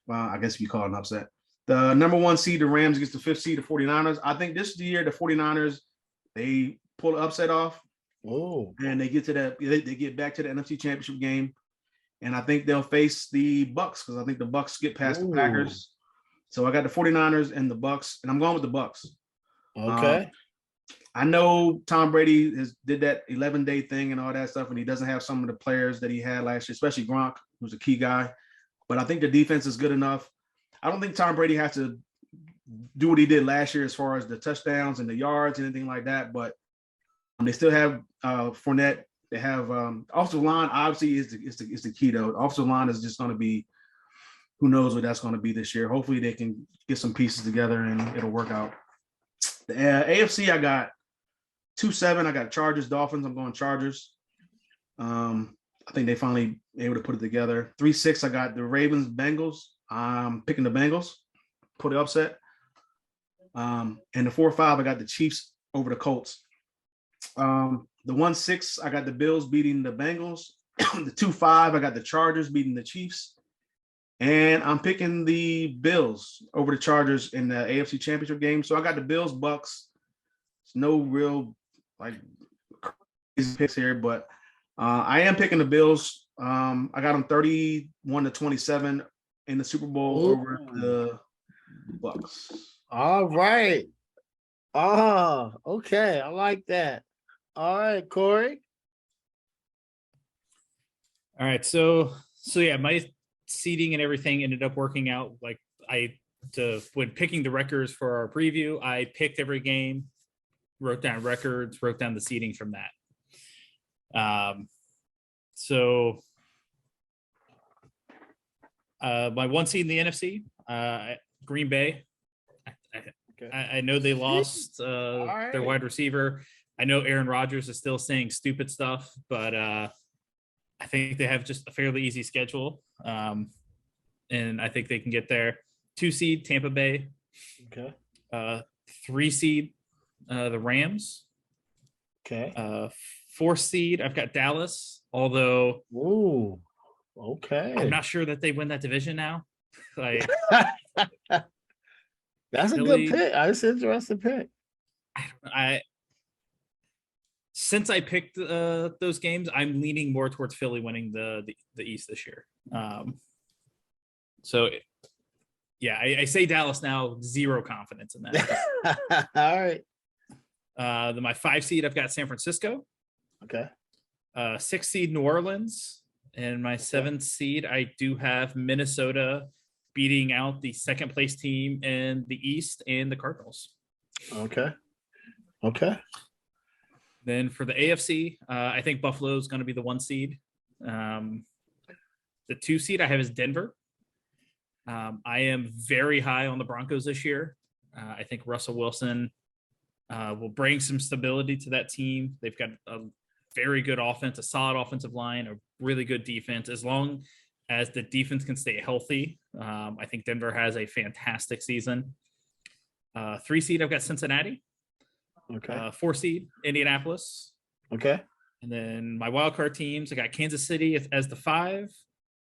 Well, I guess if you call it an upset. The number 1 seed, the Rams, against the 5th seed, the 49ers. I think this year, the 49ers, they pull the upset off. And they get back to the NFC Championship game. And I think they'll face the Bucks because I think the Bucks get past the Packers. So I got the 49ers and the Bucks, and I'm going with the Bucks. Okay. I know Tom Brady did that 11-day thing and all that stuff, and he doesn't have some of the players that he had last year, especially Gronk, who's a key guy. But I think the defense is good enough. I don't think Tom Brady has to do what he did last year as far as the touchdowns and the yards and anything like that. But they still have Fournette. They have offensive line. Obviously, is the key though. The offensive line is just going to be. Who knows what that's going to be this year? Hopefully, they can get some pieces together and it'll work out. The AFC, I got 2-7. I got Chargers, Dolphins. I'm going Chargers. I think they finally able to put it together. 3-6. I got the Ravens, Bengals. I'm picking the Bengals, put it upset. And the 4-5, I got the Chiefs over the Colts. The 1-6, I got the Bills beating the Bengals. The 2-5, I got the Chargers beating the Chiefs. And I'm picking the Bills over the Chargers in the AFC Championship game. So I got the Bills, Bucks. It's no real crazy picks here, but I am picking the Bills. I got them 31-27 in the Super Bowl over Bucks. All right. Oh, okay. I like that. All right, Corey. All right, so yeah, my seeding and everything ended up working out like when picking the records for our preview, I picked every game, wrote down records, wrote down the seeding from that. So my one seed in the NFC, Green Bay. I know they lost their wide receiver. I know Aaron Rodgers is still saying stupid stuff, but I think they have just a fairly easy schedule. And I think they can get there. 2 seed, Tampa Bay. Okay. 3 seed, the Rams. Okay. 4 seed, I've got Dallas, although Ooh. Okay. I'm not sure that they win that division now. Like, That's a Philly- good pick. That's an interesting pick. Since I picked those games, I'm leaning more towards Philly winning the East this year. So, yeah, I say Dallas now, zero confidence in that. All right. Then my 5 seed, I've got San Francisco. Okay. 6 seed, New Orleans. And my 7th seed, I do have Minnesota beating out the 2nd place team in the East and the Cardinals. Okay. Okay. Then for the AFC, I think Buffalo is going to be the 1 seed. The 2 seed I have is Denver. I am very high on the Broncos this year. I think Russell Wilson will bring some stability to that team. They've got a very good offense, a solid offensive line, a really good defense. As long as the defense can stay healthy, I think Denver has a fantastic season. 3 seed, I've got Cincinnati. Okay. 4 seed, Indianapolis. Okay. And then my wild card teams, I got Kansas City as the 5,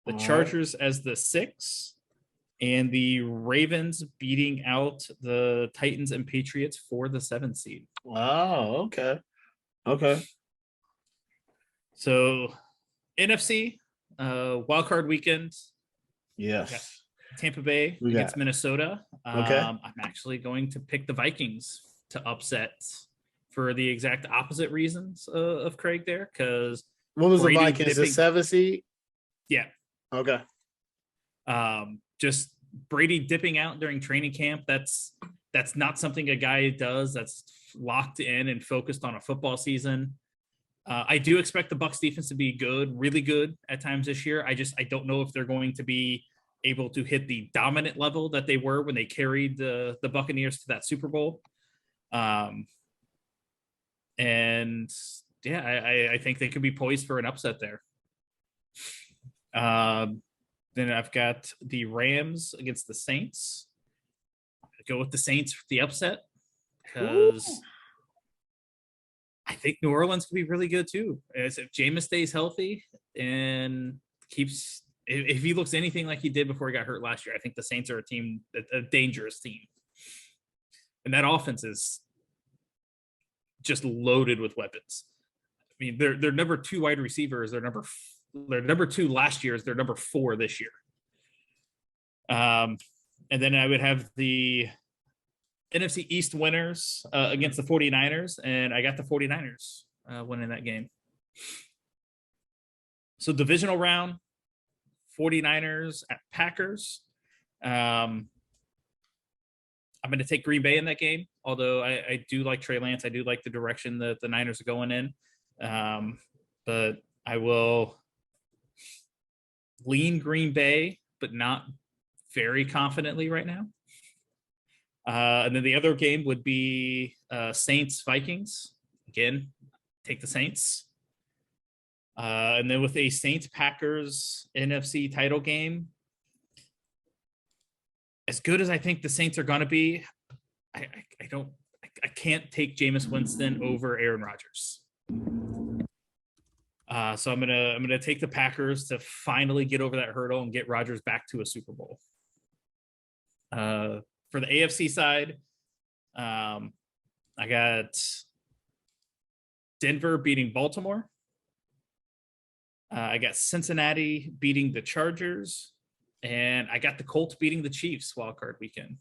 the All right. Chargers as the 6, and the Ravens beating out the Titans and Patriots for the 7th seed. Wow. Okay. Okay. So NFC, wild card weekend, Yes. Tampa Bay We against got- Minnesota. Okay. I'm actually going to pick the Vikings to upset for the exact opposite reasons of Craig there, because What was Brady the Vikings? The dipping- 7th seed? yeah, Okay. just Brady dipping out during training camp. That's not something a guy does. That's locked in and focused on a football season. I do expect the Bucs defense to be good, really good at times this year. I don't know if they're going to be able to hit the dominant level that they were when they carried the Buccaneers to that Super Bowl. And yeah, I think they could be poised for an upset there. Then I've got the Rams against the Saints. I'm going to go with the Saints for the upset because I think New Orleans could be really good too. As if Jameis stays healthy and keeps, if he looks anything like he did before he got hurt last year, I think the Saints are a dangerous team. And that offense is just loaded with weapons. I mean, their number 2 wide receivers, their number 2 last year is their number 4 this year. And then I would have the NFC East winners against the 49ers, and I got the 49ers winning that game. So divisional round, 49ers at Packers. I'm going to take Green Bay in that game, although I do like Trey Lance. I do like the direction that the Niners are going in. But I will lean Green Bay, but not very confidently right now. And then the other game would be Saints Vikings. Again, take the Saints. And then with a Saints Packers NFC title game, as good as I think the Saints are going to be, I can't take Jameis Winston over Aaron Rodgers. So I'm gonna take the Packers to finally get over that hurdle and get Rodgers back to a Super Bowl. For the AFC side, I got Denver beating Baltimore. I got Cincinnati beating the Chargers, and I got the Colts beating the Chiefs wildcard weekend.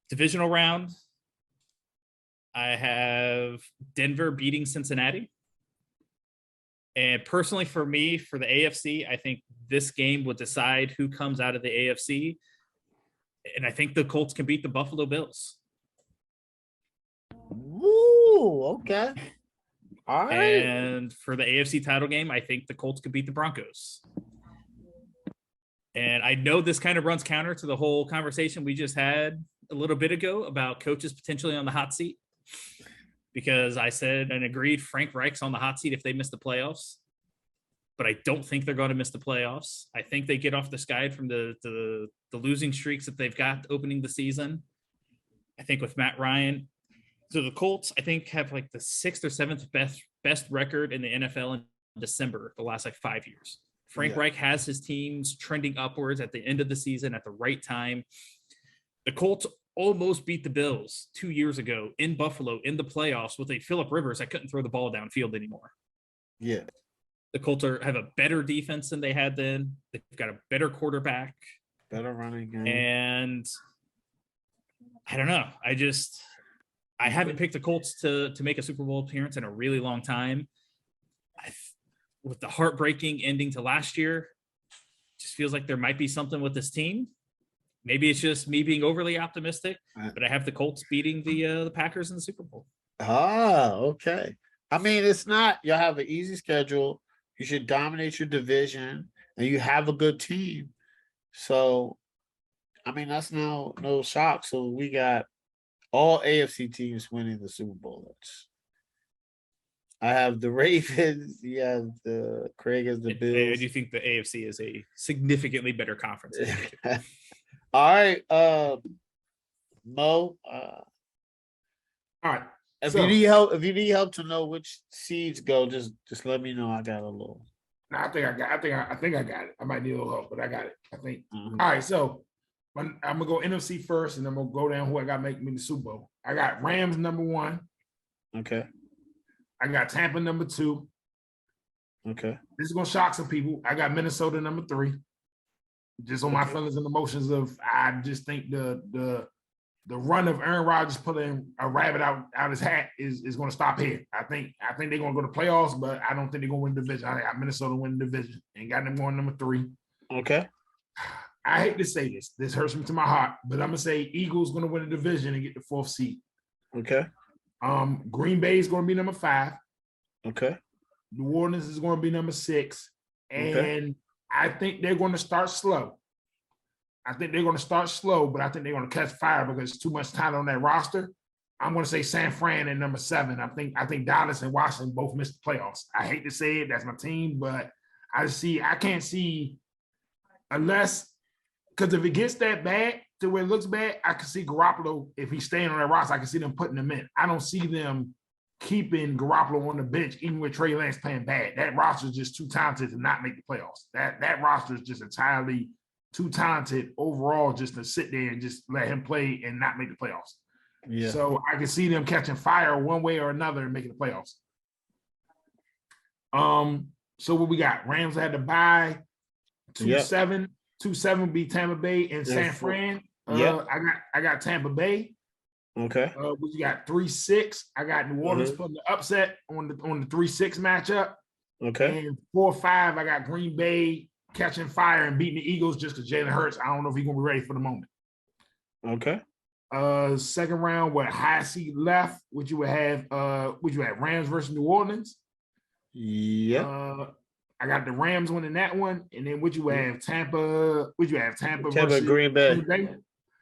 Divisional round, I have Denver beating Cincinnati. And personally, for me, for the AFC, I think this game will decide who comes out of the AFC. And I think the Colts can beat the Buffalo Bills. Woo, okay. All right. And for the AFC title game, I think the Colts could beat the Broncos. And I know this kind of runs counter to the whole conversation we just had a little bit ago about coaches potentially on the hot seat, because I said and agreed Frank Reich's on the hot seat if they miss the playoffs. But I don't think they're going to miss the playoffs. I think they get off the schneid from the losing streaks that they've got opening the season. I think with Matt Ryan, so the Colts, I think, have like the 6th or 7th best record in the NFL in December the last like 5 years. Frank Reich has his teams trending upwards at the end of the season at the right time. The Colts almost beat the Bills 2 years ago in Buffalo in the playoffs with a Phillip Rivers that couldn't throw the ball downfield anymore. Yeah. The Colts have a better defense than they had then. They've got a better quarterback. Better running game. And I don't know. I haven't picked the Colts to make a Super Bowl appearance in a really long time. With the heartbreaking ending to last year, just feels like there might be something with this team. Maybe it's just me being overly optimistic, but I have the Colts beating the Packers in the Super Bowl. Ah, okay. I mean, it's not, you'll have an easy schedule. You should dominate your division and you have a good team. So, I mean, that's no shock. So we got all AFC teams winning the Super Bowl. I have the Ravens. You have the Craig has the Bills. Do you think the AFC is a significantly better conference? All right, Mo. All right. If you need help to know which seeds go, just let me know. I got a little. No, I think I got it. I might need a little help, but I got it. I think. Mhm. All right, so I'm gonna go NFC first, and I'm gonna go down who I got making me the Super Bowl. I got Rams number 1. Okay. I got Tampa number 2. Okay. This is gonna shock some people. I got Minnesota number 3. Just on my feelings and emotions of, I just think the run of Aaron Rodgers pulling a rabbit out his hat is going to stop here. I think they're going to go to playoffs, but I don't think they're going to win the division. I got Minnesota winning the division and got them going number 3. Okay. I hate to say this. This hurts me to my heart, but I'm going to say Eagles going to win the division and get the 4th seed. Okay. Green Bay is going to be number 5. Okay. New Orleans is going to be number 6. And Okay. I think they're going to start slow. But I think they're going to catch fire because too much talent on that roster. I'm going to say San Fran at number 7. I think Dallas and Washington both missed the playoffs. I hate to say it, that's my team, but I can't see unless, because if it gets that bad to where it looks bad, I can see Garoppolo, if he's staying on that roster, I can see them putting him in. I don't see them keeping Garoppolo on the bench, even with Trey Lance playing bad. That roster is just too talented to not make the playoffs. That roster is just entirely too talented overall just to sit there and just let him play and not make the playoffs. Yeah. So I can see them catching fire one way or another and making the playoffs. So what we got? Rams had to buy 2-7. 2-7 beat Tampa Bay and San Fran. I got Tampa Bay. Okay. What you got? 3-6. I got New Orleans putting the upset on the 3-6 matchup. Okay. And 4-5, I got Green Bay catching fire and beating the Eagles just because Jalen Hurts. I don't know if he's gonna be ready for the moment. Okay. Second round, what high seed left? Would you have Rams versus New Orleans? Yeah. I got the Rams winning that one, and then would you have Tampa? Tampa versus Green Bay.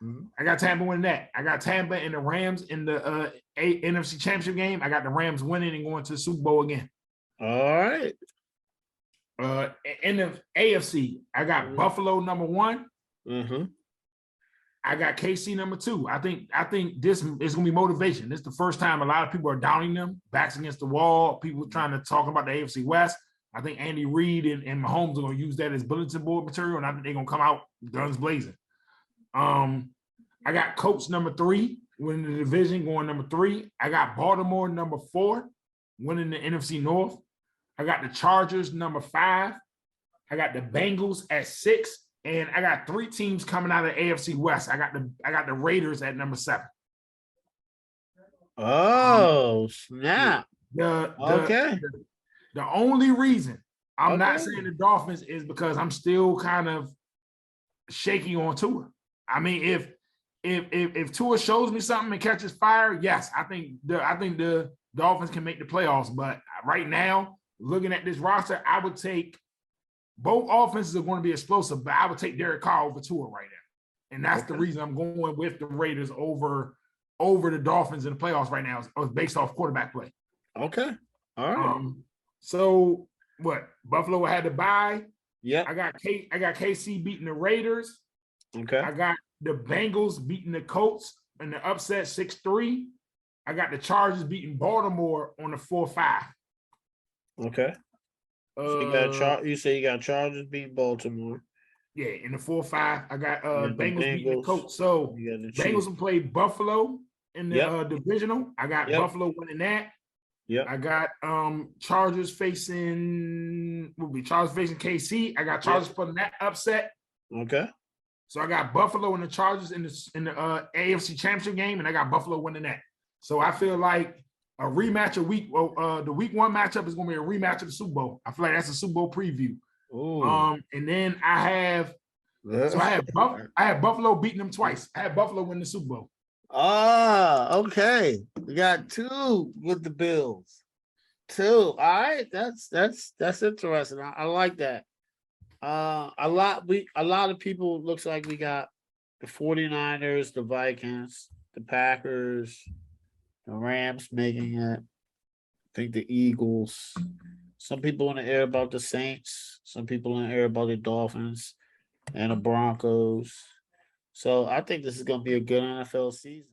Mm-hmm. I got Tampa winning that. I got Tampa and the Rams in the NFC Championship game. I got the Rams winning and going to the Super Bowl again. All right. In the AFC, I got Buffalo number 1. Mm-hmm. I got KC number 2. I think this is gonna be motivation. This is the first time a lot of people are downing them, backs against the wall. People trying to talk about the AFC West. I think Andy Reid and Mahomes are gonna use that as bulletin board material, and I think they're gonna come out guns blazing. I got Colts number 3 winning the division, going number 3. I got Baltimore number 4 winning the NFC North. I got the Chargers number 5. I got the Bengals at 6 And I got 3 teams coming out of the AFC West. I got the Raiders at number 7. Oh, snap. Okay. The only reason I'm not Okay. saying the Dolphins is because I'm still kind of shaky on Tua. I mean, if Tua shows me something and catches fire, yes, I think the Dolphins can make the playoffs. But right now, looking at this roster, I would take both offenses are going to be explosive, but I would take Derek Carr over Tua right now. And that's the reason I'm going with the Raiders over the Dolphins in the playoffs right now. It's based off quarterback play. Okay. All right. So what? Buffalo had to bye. Yep. I got KC beating the Raiders. Okay. I got the Bengals beating the Colts in the upset 6-3. I got the Chargers beating Baltimore on the 4-5. Okay. So you say you got Chargers beating Baltimore. Yeah, in the 4-5. I got the Bengals beating the Bengals. Colts. So You got the Bengals Chiefs. will play Buffalo in the divisional. I got Yep. Buffalo winning that. Yep. I got Chargers facing KC. I got Chargers putting that upset. Okay. So I got Buffalo and the Chargers in the AFC Championship game, and I got Buffalo winning that. So I feel like a rematch of the week 1 matchup is going to be a rematch of the Super Bowl. I feel like that's a Super Bowl preview. Ooh. And then I have Buffalo beating them twice. I had Buffalo win the Super Bowl. Okay. We got 2 with the Bills. 2. All right. That's interesting. I like that. A lot of people looks like we got the 49ers, the Vikings, the Packers, the Rams making it. I think the Eagles. Some people in the air about the Saints. Some people in the air about the Dolphins and the Broncos. So I think this is going to be a good NFL season.